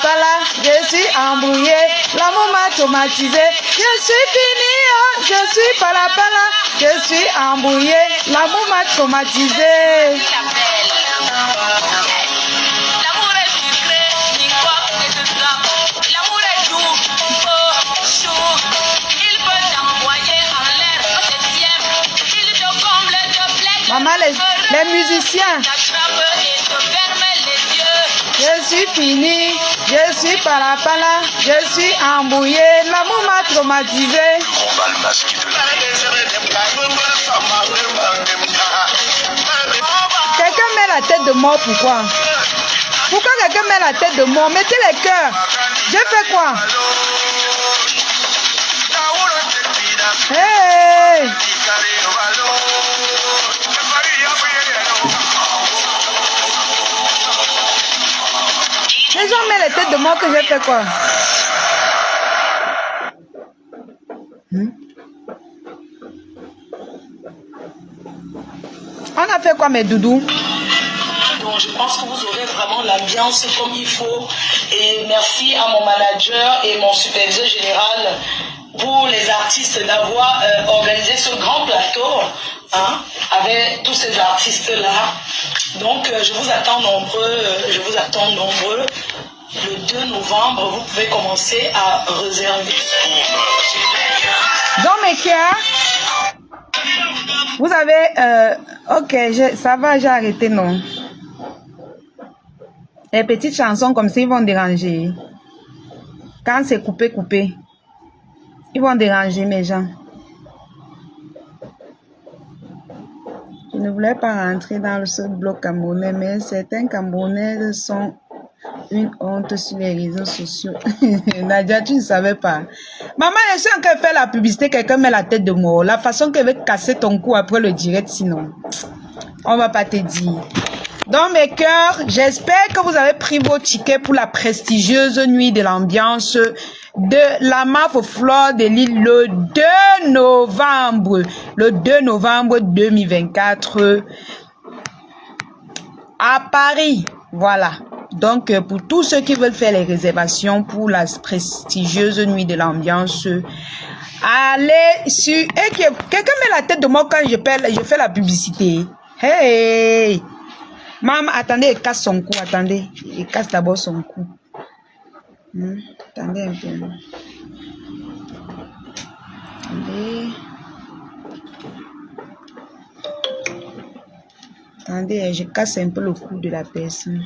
je suis embrouillé, l'amour m'a traumatisé. Je suis fini, oh, je suis pala, je suis embrouillé, l'amour m'a traumatisé. L'amour est sucré, ni quoi que ce soit. L'amour est doux, beau, chou. Il peut t'envoyer en l'air au 7e. Il te comble de plaie. Maman, les musiciens. Je suis fini, je suis pala, je suis embrouillé, l'amour m'a traumatisé. On va le masquer de Quelqu'un met la tête de mort, pourquoi? Pourquoi quelqu'un met la tête de mort? Mettez les cœurs. J'ai fait quoi? Hey! Les gens mettent les têtes de mort que j'ai fait quoi? On a fait quoi mes doudous? Donc je pense que vous aurez vraiment l'ambiance comme il faut. Et merci à mon manager et mon superviseur général pour les artistes d'avoir organisé ce grand plateau avec tous ces artistes-là. Donc je vous attends nombreux. Le 2 novembre, vous pouvez commencer à réserver. Dans mes cœurs, vous avez... ok, ça va, j'ai arrêté, non. Les petites chansons comme ça, ils vont déranger. Quand c'est coupé, ils vont déranger mes gens. Je ne voulais pas rentrer dans ce bloc camerounais, mais certains Camerounais sont une honte sur les réseaux sociaux. Nadia, tu ne savais pas. Maman, je suis en train de faire la publicité, quelqu'un met la tête de mort. La façon qu'elle veut casser ton cou après le direct, sinon, on va pas te dire. Dans mes cœurs, j'espère que vous avez pris vos tickets pour la prestigieuse nuit de l'ambiance de la MAF au Fleur de Lille le 2 novembre. Le 2 novembre 2024 à Paris. Voilà. Donc, pour tous ceux qui veulent faire les réservations pour la prestigieuse nuit de l'ambiance, allez sur... Et quelqu'un met la tête de moi quand je fais la publicité. Hey! Maman, attendez, il casse son cou. Attendez, il casse d'abord son cou. Attendez un peu. Attendez, je casse un peu le cou de la personne.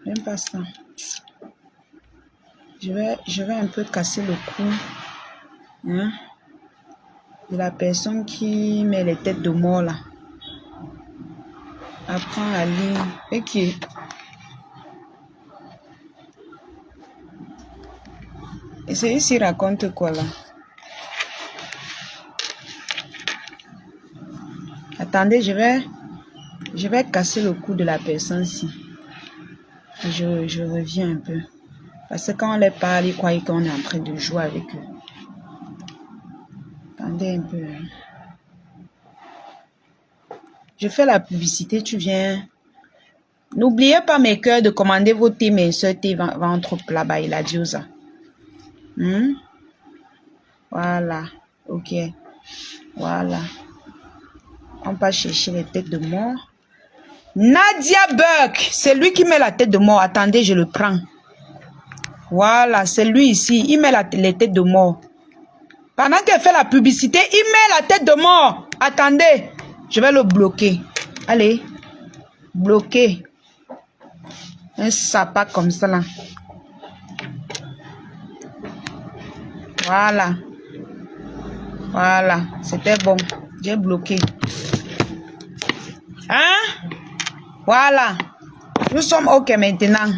Même pas ça. Je vais un peu casser le cou de la personne qui met les têtes de mort là. Apprends à lire. Ok. Et c'est ici, raconte quoi là? Attendez, je vais casser le cou de la personne ici. Je reviens un peu. Parce que quand on les parle, ils croient qu'on est en train de jouer avec eux. Attendez un peu. Je fais la publicité, tu viens. N'oubliez pas, mes cœurs, de commander vos thés, mes soeurs, thé ventre plat, bah, il a dit ça. Voilà. Ok. Voilà. On va chercher les têtes de mort. Nadia Buck, c'est lui qui met la tête de mort. Attendez, je le prends. Voilà, c'est lui ici. Il met les têtes de mort. Pendant qu'elle fait la publicité, il met la tête de mort. Attendez, je vais le bloquer. Allez, bloquer. Un sapin comme ça là. Voilà. Voilà, c'était bon. J'ai bloqué. Hein? Voilà. Nous sommes OK maintenant.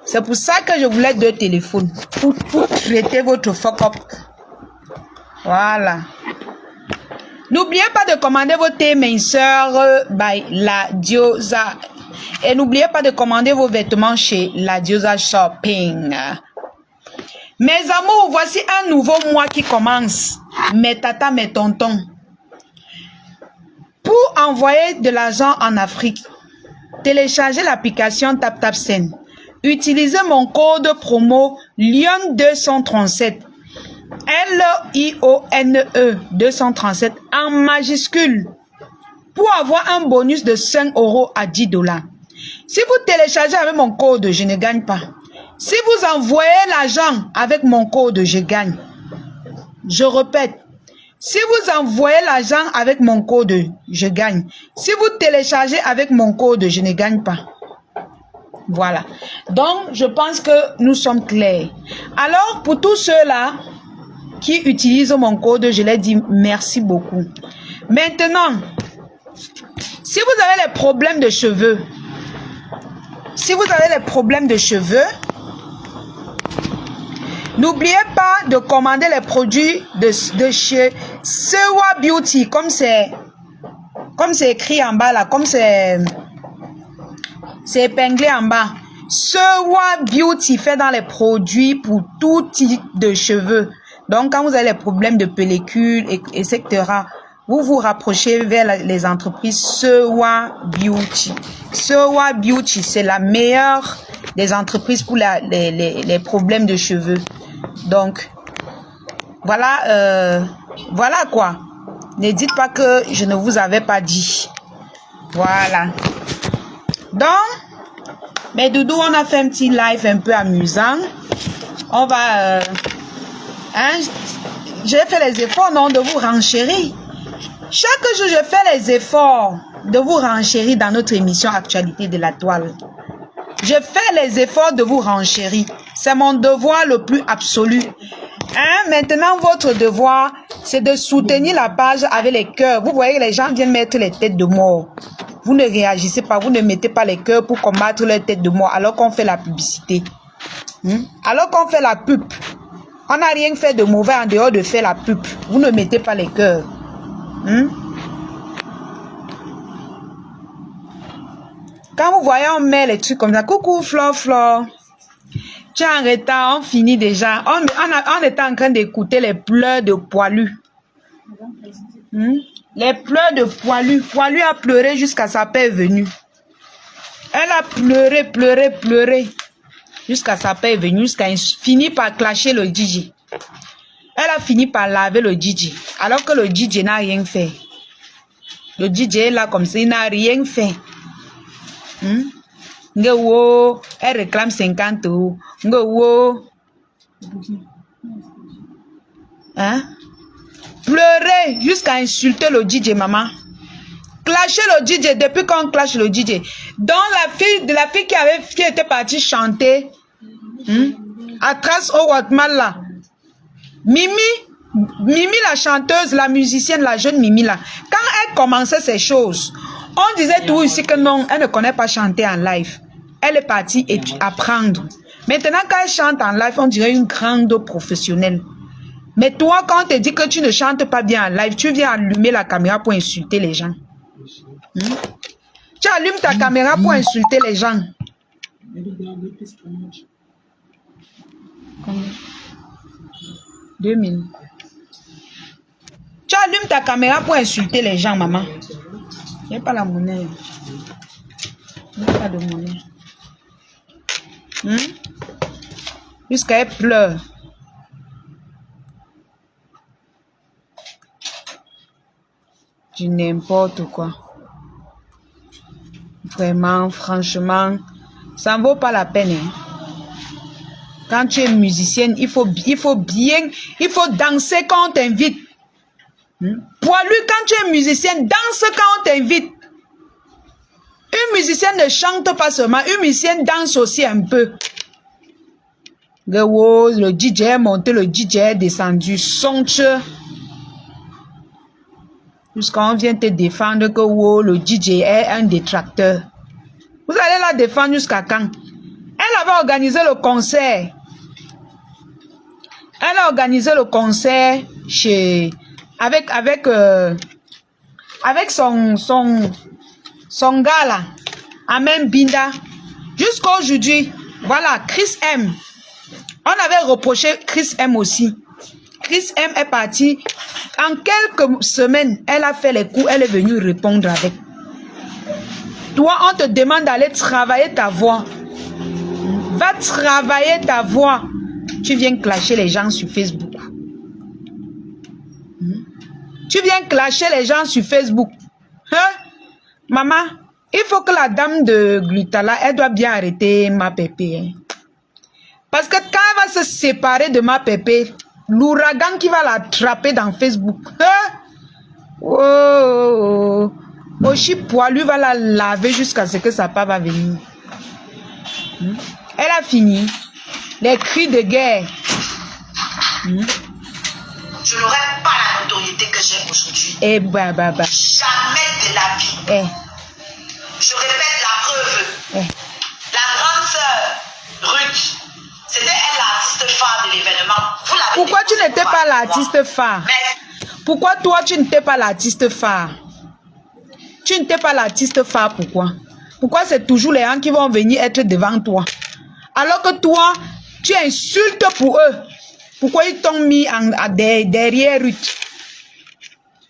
C'est pour ça que je voulais 2 téléphones. Pour traiter votre fuck up. Voilà. N'oubliez pas de commander vos thés minceurs by la Diosa. Et n'oubliez pas de commander vos vêtements chez La Diosa Shopping. Mes amours, voici un nouveau mois qui commence. Mes tatas, mes tontons. Pour envoyer de l'argent en Afrique, téléchargez l'application TapTapSend. Utilisez mon code promo LION237. LIONE 237 en majuscule pour avoir un bonus de 5 € à 10 $. Si vous téléchargez avec mon code, je ne gagne pas. Si vous envoyez l'argent avec mon code, je gagne. Je répète, si vous envoyez l'argent avec mon code, je gagne. Si vous téléchargez avec mon code, je ne gagne pas. Voilà. Donc, je pense que nous sommes clairs. Alors, pour tous ceux-là qui utilisent mon code, je leur dis merci beaucoup. Maintenant, si vous avez les problèmes de cheveux, n'oubliez pas de commander les produits de chez Sewa Beauty, comme c'est écrit en bas là, comme c'est épinglé en bas. Sewa Beauty fait dans les produits pour tout type de cheveux. Donc, quand vous avez les problèmes de pellicule, etc., vous vous rapprochez vers les entreprises Sewa Beauty. Sewa Beauty, c'est la meilleure des entreprises pour les problèmes de cheveux. Donc, voilà, voilà quoi. Ne dites pas que je ne vous avais pas dit. Voilà. Donc, mes doudous, on a fait un petit live un peu amusant. On va... j'ai fait les efforts, non, de vous renchérir. Chaque jour, je fais les efforts de vous renchérir dans notre émission Actualité de la Toile. Je fais les efforts de vous renchérir. C'est mon devoir le plus absolu. Maintenant, votre devoir, c'est de soutenir la page avec les cœurs. Vous voyez, les gens viennent mettre les têtes de mort. Vous ne réagissez pas, vous ne mettez pas les cœurs pour combattre les têtes de mort alors qu'on fait la publicité. Alors qu'on fait la pub. On n'a rien fait de mauvais en dehors de faire la pub. Vous ne mettez pas les cœurs. Quand vous voyez, on met les trucs comme ça. Coucou, Flore. Tu es en retard, on finit déjà. On était en train d'écouter les pleurs de Poilu. Les pleurs de Poilu. Poilu a pleuré jusqu'à sa paix venue. Elle a pleuré. Jusqu'à sa paix venue, jusqu'à fini par clasher le DJ. Elle a fini par laver le DJ. Alors que le DJ n'a rien fait. Le DJ est là comme ça, il n'a rien fait. Elle réclame 50 €. Pleurer jusqu'à insulter le DJ, maman. Clasher le DJ, depuis qu'on clash le DJ. Donc la fille qui était partie chanter à Trace au Guatemala là. Mimi la chanteuse, la musicienne, la jeune Mimi là. Quand elle commençait ces choses, on disait tout ici que non, elle ne connaît pas chanter en live. Elle est partie apprendre. Maintenant, quand elle chante en live, on dirait une grande professionnelle. Mais toi, quand on te dit que tu ne chantes pas bien en live, tu viens allumer la caméra pour insulter les gens. Tu allumes ta caméra pour insulter les gens. 2000. Tu allumes ta caméra pour insulter les gens, maman. Il n'y a pas la monnaie. Il n'y a pas de monnaie. Jusqu'à elle pleure. Du n'importe quoi. Vraiment, franchement, ça ne vaut pas la peine. Quand tu es musicienne, il faut danser quand on t'invite. Poilu, quand tu es musicienne, danse quand on t'invite. Une musicienne ne chante pas seulement, une musicienne danse aussi un peu. Le DJ est monté, le DJ est descendu. Sonche. Jusqu'à on vient te défendre que le DJ est un détracteur. Vous allez la défendre jusqu'à quand? Elle avait organisé le concert. Elle a organisé le concert avec son gars là. Amen Binda. Jusqu'à aujourd'hui, voilà, Chris M. On avait reproché Chris M aussi. Chris M est parti. En quelques semaines, elle a fait les coups, elle est venue répondre avec. Toi, on te demande d'aller travailler ta voix. Va travailler ta voix. Tu viens clasher les gens sur Facebook. Tu viens clasher les gens sur Facebook. Hein? Maman, il faut que la dame de Glutala, elle doit bien arrêter ma pépé. Hein? Parce que quand elle va se séparer de ma pépé, l'ouragan qui va l'attraper dans Facebook. Hein? Oh, Mochi Poilu va la laver jusqu'à ce que sa papa va venir. Elle a fini. Les cris de guerre. Je n'aurai pas la notoriété que j'ai aujourd'hui. Eh bah. Jamais de la vie. Je répète la preuve. La grande sœur, Ruth, c'était elle l'artiste phare de l'événement. Pourquoi tu n'étais pas l'artiste phare? Pourquoi toi tu n'étais pas l'artiste phare? Tu n'étais pas l'artiste phare, pourquoi? Pourquoi c'est toujours les gens qui vont venir être devant toi? Alors que toi, tu insultes pour eux. Pourquoi ils t'ont mis derrière Ruth?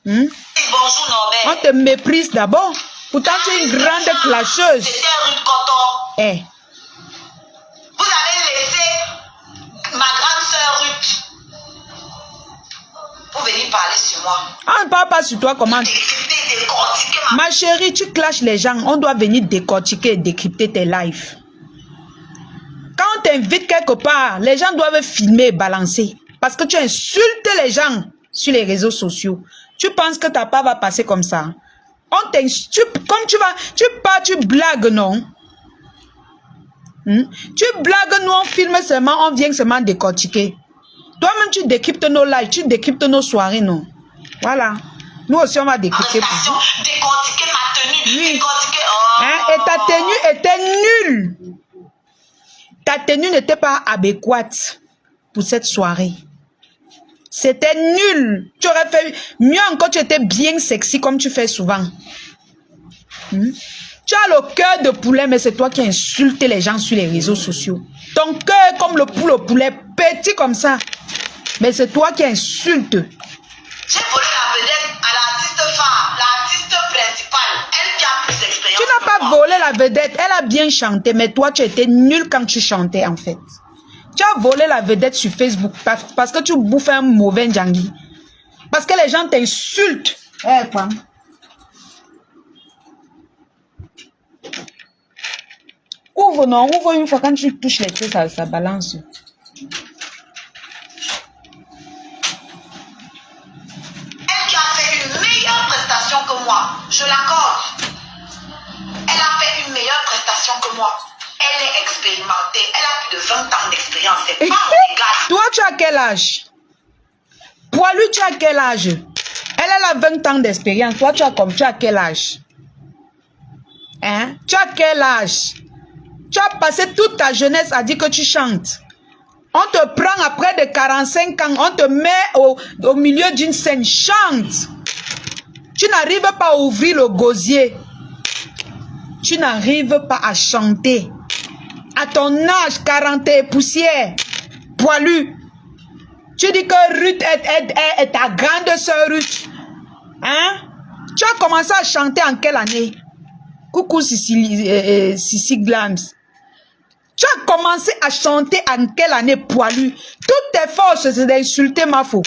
Bonjour Norbert. On te méprise d'abord. Pourtant, tu es une grande clasheuse. C'était Ruth Cotton. Vous avez laissé ma grande sœur Ruth pour venir parler sur moi. On ne parle pas sur toi comment? Ma chérie, tu clashes les gens. On doit venir décortiquer et décrypter tes lives. Quand on t'invite quelque part, les gens doivent filmer et balancer. Parce que tu insultes les gens sur les réseaux sociaux. Tu penses que ta part va passer comme ça? On t'insulte, comme tu blagues, non? Tu blagues, nous on filme seulement, on vient seulement décortiquer. Toi-même, tu décryptes nos lives, tu décryptes nos soirées, non? Voilà. Nous aussi, on va décrypter. Décortiquer ma tenue. Oui. Décortiquer. Et ta tenue était nulle. Ta tenue n'était pas adéquate pour cette soirée. C'était nul. Tu aurais fait mieux encore, tu étais bien sexy comme tu fais souvent. Tu as le cœur de poulet, mais c'est toi qui insultes les gens sur les réseaux sociaux. Ton cœur est comme le poulet, petit comme ça. Mais c'est toi qui insultes. J'ai volé la vedette à l'artiste phare, l'artiste principale, elle qui a plus d'expérience. Tu n'as pas volé la vedette, elle a bien chanté, mais toi tu étais nul quand tu chantais en fait. Tu as volé la vedette sur Facebook parce que tu bouffes un mauvais djangui. Parce que les gens t'insultent. Quoi? Ouvre, non, ouvre une fois quand tu touches les pieds, ça balance. Elle qui a fait une meilleure prestation que moi, je l'accorde. Elle a fait une meilleure prestation que moi. Elle est expérimentée. Elle a plus de 20 ans d'expérience. C'est pas légal. Toi, tu as quel âge? Poilu, tu as quel âge? Elle a 20 ans d'expérience. Toi, tu as quel âge? Hein? Tu as quel âge? Tu as passé toute ta jeunesse à dire que tu chantes. On te prend après de 45 ans. On te met au milieu d'une scène. Chante. Tu n'arrives pas à ouvrir le gosier. Tu n'arrives pas à chanter. À ton âge, 40 et poussière, poilu. Tu dis que Ruth est ta grande sœur Ruth. Hein? Tu as commencé à chanter en quelle année? Coucou Sissi Glams. Tu as commencé à chanter en quelle année, poilu? Toutes tes forces, c'est d'insulter ma faux.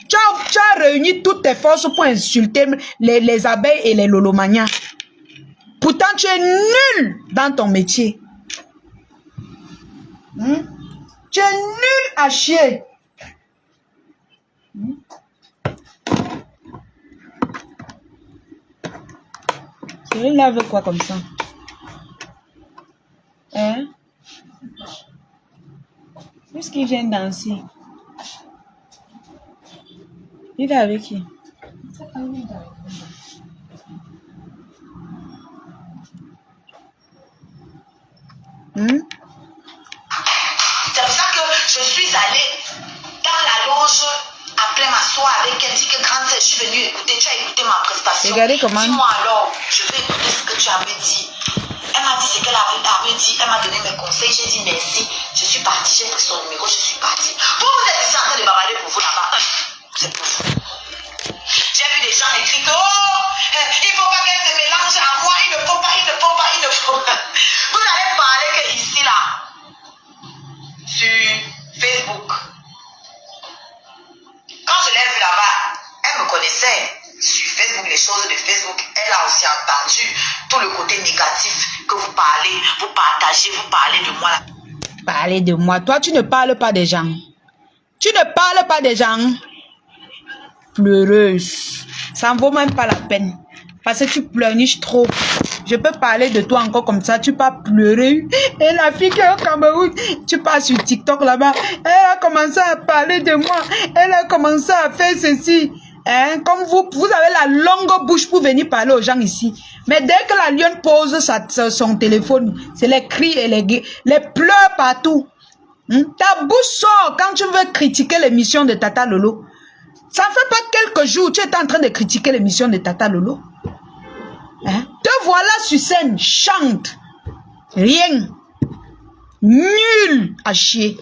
Tu as réuni toutes tes forces pour insulter les abeilles et les lolomanias. Pourtant, tu es nul dans ton métier. Tu es nul à chier. Tu laves quoi comme ça? Hein? Puisqu'il vient danser. Il est avec qui? C'est pour ça que je suis allée dans la loge après m'asseoir avec elle, dit que grande sœur, je suis venue écouter, tu as écouté ma prestation. Regardez comment. Dis-moi alors, je vais écouter ce que tu as me dit. dit ce qu'elle avait dit, elle m'a donné mes conseils, j'ai dit merci. Je suis partie, j'ai pris son numéro, je suis partie. Vous êtes ici en train de bavarder pour vous là-bas. C'est pour vous. J'ai vu des gens écrire que, il ne faut pas qu'elle se mélange à moi, il ne faut pas. Vous allez parler que ici, là, sur Facebook. Quand je l'ai vue là-bas, elle me connaissait sur Facebook, les choses de Facebook. Elle a aussi entendu tout le côté négatif que vous parlez, vous partagez, vous parlez de moi. Parlez de moi. Toi, tu ne parles pas des gens. Tu ne parles pas des gens. Pleureuse. Ça ne vaut même pas la peine. Parce que tu pleurniches trop. Je peux parler de toi encore comme ça. Tu pas pleurer. Et la fille qui est au Cameroun, tu pars sur TikTok là-bas. Elle a commencé à parler de moi. Elle a commencé à faire ceci. Hein? Comme vous avez la longue bouche pour venir parler aux gens ici. Mais dès que la lionne pose son téléphone, c'est les cris et les pleurs partout. Ta bouche sort quand tu veux critiquer l'émission de Tata Lolo. Ça fait pas quelques jours, tu es en train de critiquer l'émission de Tata Lolo. Hein? Te voilà sur scène, chante. Rien. Nul à chier.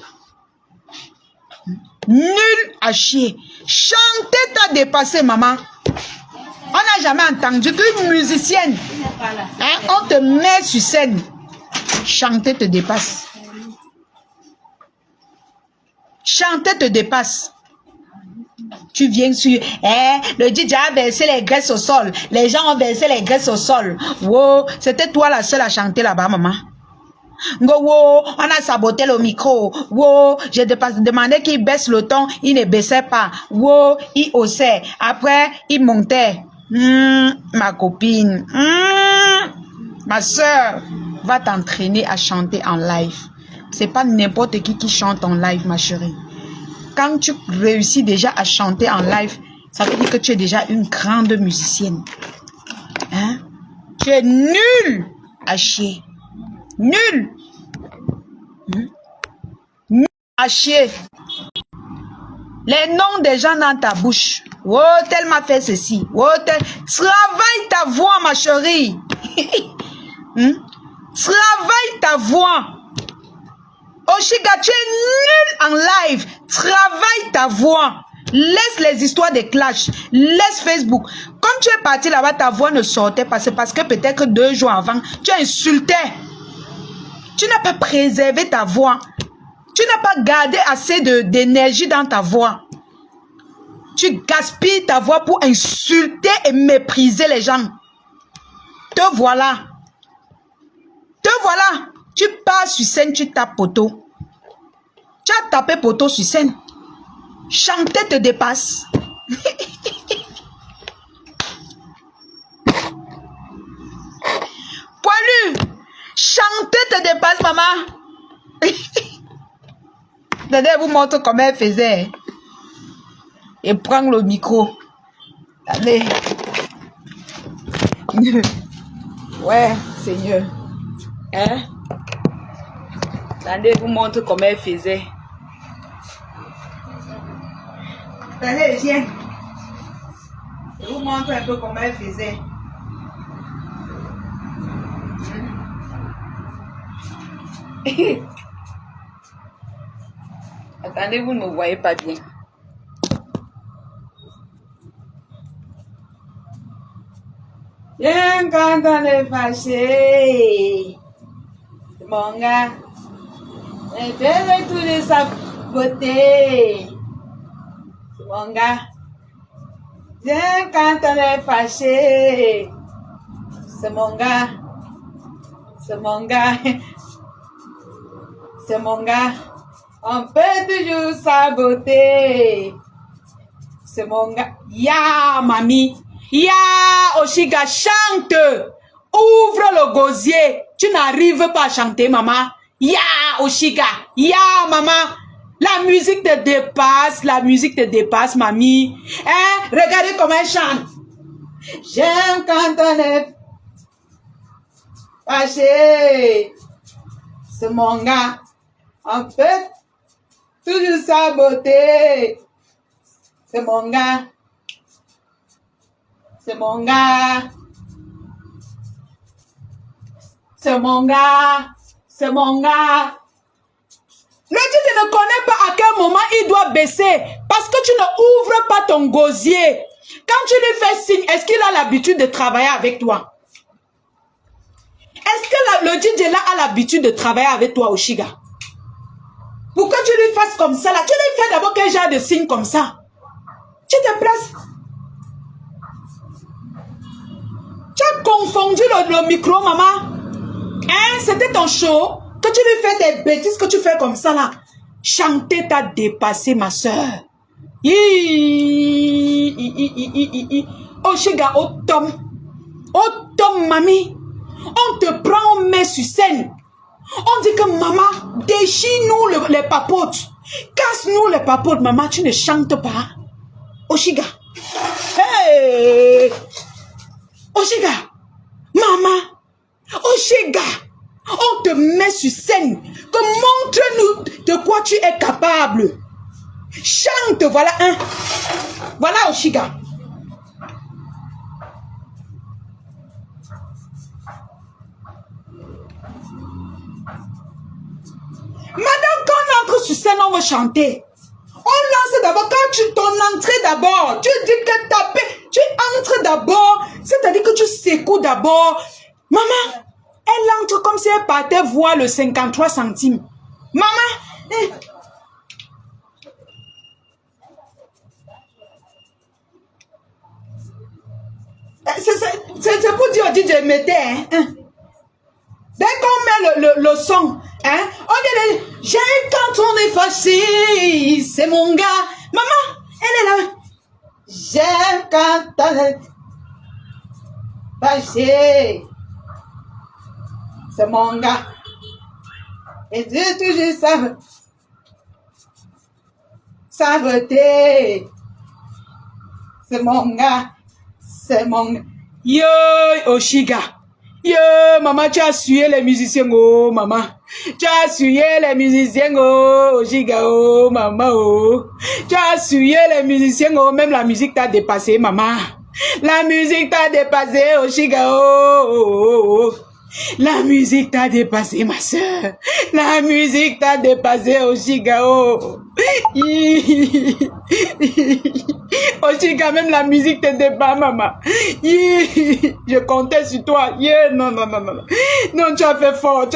Nul à chier. Chanter t'a dépassé, maman. On n'a jamais entendu qu'une musicienne, hein, on te met sur scène. Chanter te dépasse. Chanter te dépasse. Tu viens sur, le DJ a versé les graisses au sol. Les gens ont versé les graisses au sol. Wow, c'était toi la seule à chanter là-bas, maman. Wow, on a saboté le micro. Wow, j'ai demandé qu'il baisse le ton. Il ne baissait pas. Wow, il haussait. Après, il montait. Ma copine. Ma soeur, va t'entraîner à chanter en live. C'est pas n'importe qui chante en live, ma chérie. Quand tu réussis déjà à chanter en live, ça veut dire que tu es déjà une grande musicienne. Hein? Tu es nul à chier. Nul. Nul à chier. Les noms des gens dans ta bouche. Oh, tel m'a fait ceci. Oh, tel. Travaille ta voix, ma chérie. Travaille ta voix. Oshiga, tu es nul en live. Travaille ta voix. Laisse les histoires de clash. Laisse Facebook. Comme tu es parti là-bas, ta voix ne sortait pas. C'est parce que peut-être 2 jours avant, tu insultais. Tu n'as pas préservé ta voix. Tu n'as pas gardé assez d'énergie dans ta voix. Tu gaspilles ta voix pour insulter et mépriser les gens. Te voilà. Te voilà. Tu pars sur scène, tu tapes poteau. Tu as tapé poteau sur scène. Chanter te dépasse. Poilu, chanter te dépasse, maman. Attendez, vous montre comment elle faisait. Et prends le micro. Allez. Ouais, Seigneur. Hein? Attendez, vous montre comment elle faisait. Attendez, viens. Je vous montre un peu comment elle faisait. Attendez, vous ne me voyez pas bien. Viens quand on est fâché. Mon gars. Et fais tout de sa beauté. Mon gars. Viens quand on est fâché. C'est mon gars. C'est mon gars. C'est mon gars. On peut toujours saboter. C'est mon gars. Ya, mamie. Ya, Oshiga, chante. Ouvre le gosier. Tu n'arrives pas à chanter, maman. Ya, Oshiga. Ya, maman. La musique te dépasse. La musique te dépasse, mamie. Hein? Regardez comment elle chante. J'aime quand on est fâché. C'est mon gars. On peut toujours saboter. C'est mon gars. C'est mon gars. C'est mon gars. C'est mon gars. Le DJ ne connaît pas à quel moment il doit baisser. Parce que tu ne ouvres pas ton gosier. Quand tu lui fais signe, est-ce qu'il a l'habitude de travailler avec toi? Est-ce que le DJ là a l'habitude de travailler avec toi, Oshiga? Pour que tu lui fasses comme ça, là, tu lui fais d'abord quel genre de signe comme ça? Tu te places? Tu as confondu le micro, maman. Hein? C'était ton show. Que tu lui fais des bêtises que tu fais comme ça, là. Chanter t'a dépassé, ma soeur. Oshiga, au tom, mamie. On te prend, on met sur scène. On dit que maman, déchire-nous les papotes. Casse-nous les papotes. Maman, tu ne chantes pas. Oshiga. Hey! Oshiga. Maman. Oshiga. On te met sur scène. Que montre-nous de quoi tu es capable. Chante, voilà un. Voilà Oshiga. Madame, quand on entre sur scène, on va chanter. On lance d'abord, quand tu ton entrée d'abord, tu dis que taper, tu entres d'abord, c'est-à-dire que tu secoues d'abord. Maman, elle entre comme si elle partait voir le 53 centimes. Maman, c'est pour dire au DJ, mettez, hein. Dès qu'on met le son, hein, on dit, j'aime quand on est fâché, c'est mon gars. Maman, elle est là. J'aime quand on est fâché, c'est mon gars. Et Dieu toujours saveté, c'est mon gars, c'est mon gars. Yo, Oshiga. Yo, maman, tu as sué les musiciens, oh, maman. Tu as sué les musiciens, oh, Oshiga, oh, maman, oh. Tu as sué les musiciens, oh, même la musique t'a dépassé, maman. La musique t'a dépassé, Oshiga, oh, oh, oh. La musique t'a dépassé, ma soeur. La musique t'a dépassé, Oshiga, oh. Oshiga, même la musique te dépasse, maman. Je comptais sur toi. Non, non, non, non. Non, tu as fait fort,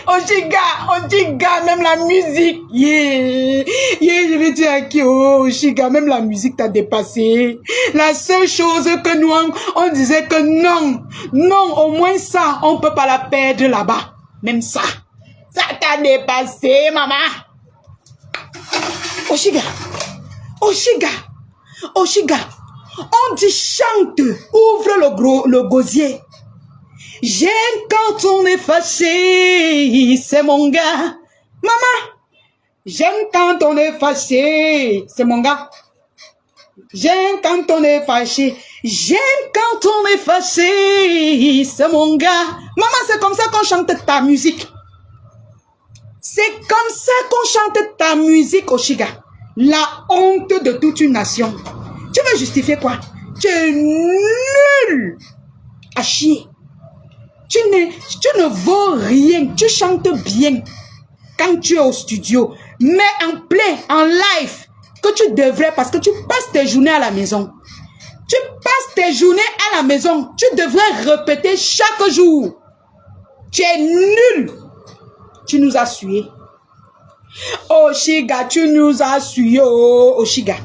Oshiga, même la musique. Je vais dire à qui, oh, Oshiga, même la musique t'a dépassé. La seule chose que nous, on disait que non, au moins ça, on peut pas la perdre là-bas. Même ça. Ça t'a dépassé, maman. Oshiga. On dit chante, ouvre le gosier. J'aime quand on est fâché, c'est mon gars. Maman, j'aime quand on est fâché, c'est mon gars. J'aime quand on est fâché. J'aime quand on est fâché, c'est mon gars. Maman, c'est comme ça qu'on chante ta musique. C'est comme ça qu'on chante ta musique, Oshiga. La honte de toute une nation. Tu veux justifier quoi? Tu es nul à chier. Tu ne vaux rien. Tu chantes bien quand tu es au studio. Mais en play, en live, que tu devrais, parce que tu passes tes journées à la maison. Tu passes tes journées à la maison. Tu devrais répéter chaque jour. Tu es nul. Tu nous as sué. Oshiga, tu nous as sué, Oshiga.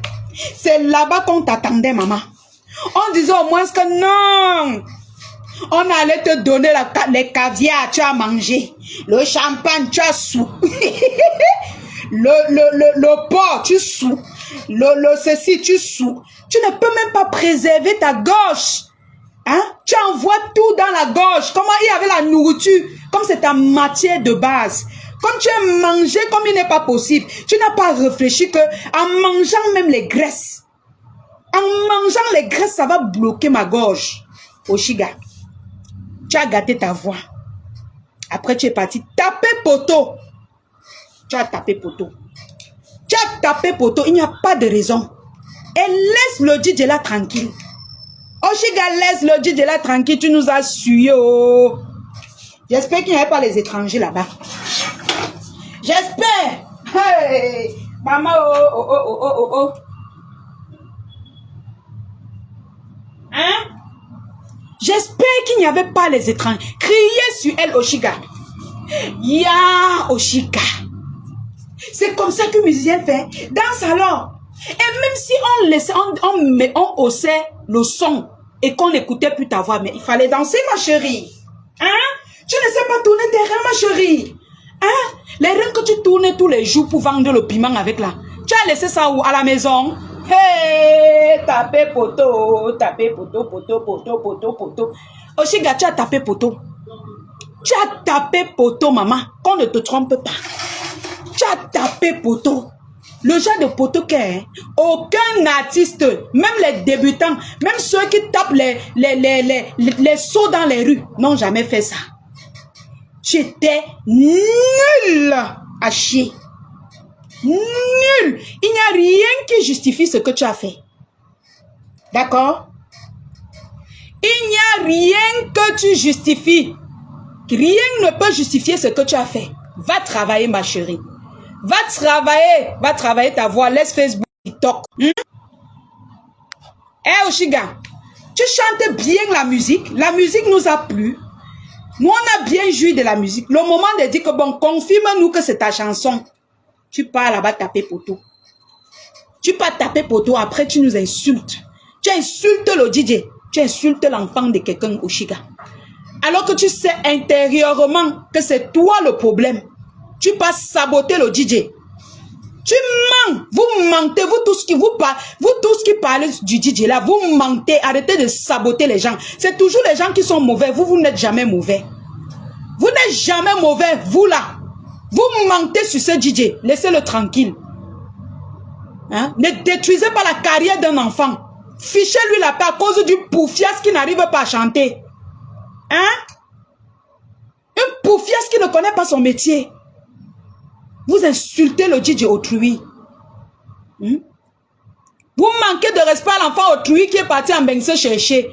C'est là-bas qu'on t'attendait, maman. On disait au moins que non. On allait te donner les caviar, tu as mangé. Le champagne, tu as sous. le porc, tu sous. Le ceci, tu sous. Tu ne peux même pas préserver ta gorge. Hein? Tu envoies tout dans la gorge. Comment il y avait la nourriture? Comme c'est ta matière de base. Comme tu as mangé comme il n'est pas possible. Tu n'as pas réfléchi que en mangeant même les graisses. En mangeant les graisses, ça va bloquer ma gorge. Oshiga, tu as gâté ta voix. Après, tu es parti taper poteau. Tu as tapé poteau. Tu as tapé poteau. Il n'y a pas de raison. Et laisse le DJ là tranquille. Oshiga, laisse le DJ là tranquille, tu nous as sué. Oh. J'espère qu'il n'y avait pas les étrangers là-bas. J'espère. Hey, maman, oh. Hein? J'espère qu'il n'y avait pas les étrangers. Criez sur elle, Oshiga. Ya, Oshiga. C'est comme ça que le musicien fait. Dans le salon. Et même si on laissait, on haussait le son et qu'on n'écoutait plus ta voix, mais il fallait danser, ma chérie. Hein? Tu ne sais pas tourner tes reins, ma chérie. Hein? Les reins que tu tournais tous les jours pour vendre le piment avec là. Tu as laissé ça où? À la maison? Hey, tapez poteau. Oshiga, tu as tapé poteau. Tu as tapé poteau, maman. Qu'on ne te trompe pas. Tu as tapé poteau. Le genre de poteau qu'est, aucun artiste, même les débutants, même ceux qui tapent les sauts dans les rues, n'ont jamais fait ça. Tu étais nul à chier. Nul. Il n'y a rien qui justifie ce que tu as fait. D'accord? Il n'y a rien que tu justifies. Rien ne peut justifier ce que tu as fait. Va travailler, ma chérie. Va travailler ta voix. Laisse Facebook, TikTok. Oshiga, tu chantes bien la musique. La musique nous a plu. Nous, on a bien joui de la musique. Le moment de dire que bon, confirme-nous que c'est ta chanson. Tu pars là-bas taper poteau. Tu pars taper poteau, après tu nous insultes. Tu insultes le DJ. Tu insultes l'enfant de quelqu'un, Oshiga. Alors que tu sais intérieurement que c'est toi le problème. Tu pars saboter le DJ. Tu mens. Vous mentez. Vous tous qui parlez du DJ là, vous mentez. Arrêtez de saboter les gens. C'est toujours les gens qui sont mauvais. Vous n'êtes jamais mauvais. Vous n'êtes jamais mauvais, vous là. Vous mentez sur ce DJ. Laissez-le tranquille. Hein? Ne détruisez pas la carrière d'un enfant. Fichez-lui la paix à cause du poufias qui n'arrive pas à chanter. Hein? Un poufias qui ne connaît pas son métier. Vous insultez le DJ autrui. Vous manquez de respect à l'enfant autrui qui est parti en Bengse chercher.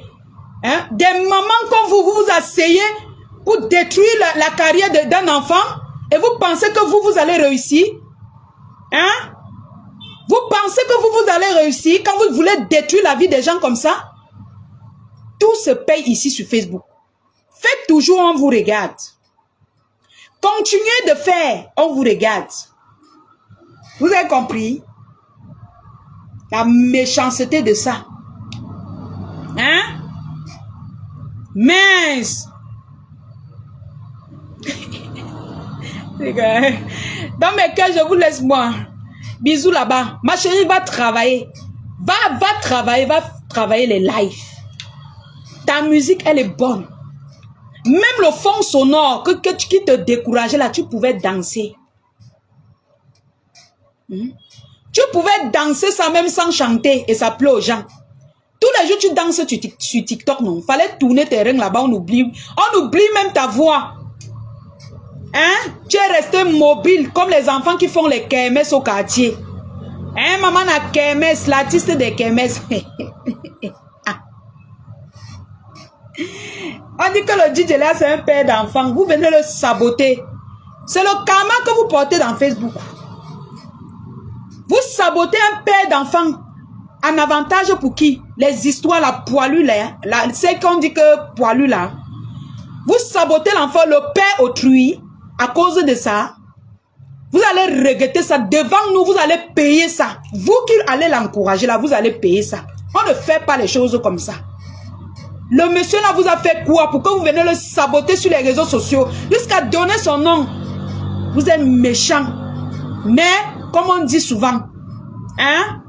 Hein? Des mamans comme vous asseyez pour détruire la carrière d'un enfant et vous pensez que vous allez réussir. Hein? Vous pensez que vous allez réussir quand vous voulez détruire la vie des gens comme ça? Tout se paye ici sur Facebook. Faites toujours, on vous regarde. Continuez de faire, on vous regarde. Vous avez compris? La méchanceté de ça. Hein? Mince! Dans mes cœurs, je vous laisse moi. Bisous là-bas. Ma chérie va travailler. Va travailler les lives. Ta musique, elle est bonne. Même le fond sonore qui te décourageait là, tu pouvais danser. Tu pouvais danser ça même sans chanter et ça plaît aux gens. Tous les jours, tu danses sur TikTok, non? Fallait tourner tes règles là-bas, on oublie même ta voix. Hein? Tu es resté mobile comme les enfants qui font les kermesses au quartier. Hein, maman a kermesse, l'artiste des kermesses. On dit que le DJ là, c'est un père d'enfant. Vous venez le saboter. C'est le karma que vous portez dans Facebook. Vous sabotez un père d'enfant. En avantage pour qui? Les histoires, la poilue là. C'est qu'on dit que poilu là. Vous sabotez l'enfant, le père autrui. À cause de ça, vous allez regretter ça. Devant nous, vous allez payer ça. Vous qui allez l'encourager là, vous allez payer ça. On ne fait pas les choses comme ça. Le monsieur là vous a fait quoi pour que vous venez le saboter sur les réseaux sociaux jusqu'à donner son nom? Vous êtes méchant. Mais, comme on dit souvent, hein,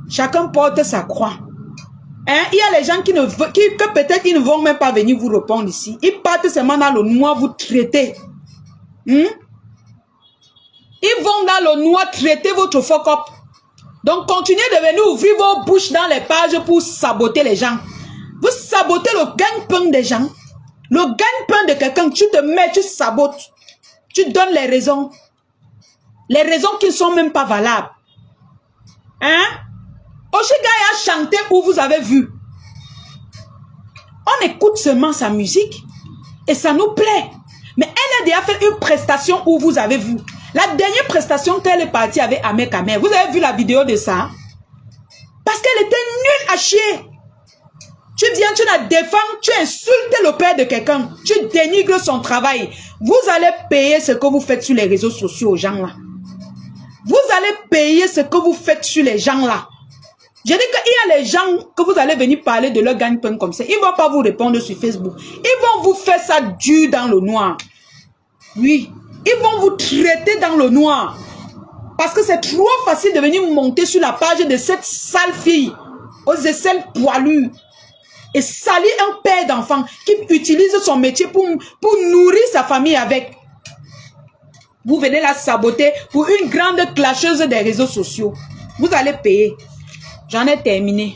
chacun porte sa croix. Hein, il y a les gens que peut-être ils ne vont même pas venir vous répondre ici. Ils partent seulement dans le noir vous traiter. Ils vont dans le noir traiter votre fuck up. Donc, continuez de venir ouvrir vos bouches dans les pages pour saboter les gens. Vous sabotez le gagne-pain des gens. Le gagne-pain de quelqu'un, tu te mets, tu sabotes. Tu donnes les raisons. Les raisons qui ne sont même pas valables. Hein? Oshiga a chanté où vous avez vu. On écoute seulement sa musique et ça nous plaît. Mais elle a déjà fait une prestation où vous avez vu. La dernière prestation qu'elle est partie avec Ahmed Kamer. Vous avez vu la vidéo de ça? Parce qu'elle était nulle à chier. Tu viens, tu la défends, tu insultes le père de quelqu'un. Tu dénigres son travail. Vous allez payer ce que vous faites sur les réseaux sociaux aux gens là. Vous allez payer ce que vous faites sur les gens là. Je dis qu'il y a les gens que vous allez venir parler de leur gagne-pain comme ça. Ils ne vont pas vous répondre sur Facebook. Ils vont vous faire ça dur dans le noir. Oui. Ils vont vous traiter dans le noir. Parce que c'est trop facile de venir monter sur la page de cette sale fille aux aisselles poilues et salir un père d'enfant qui utilise son métier pour nourrir sa famille avec. Vous venez la saboter pour une grande clasheuse des réseaux sociaux. Vous allez payer. J'en ai terminé.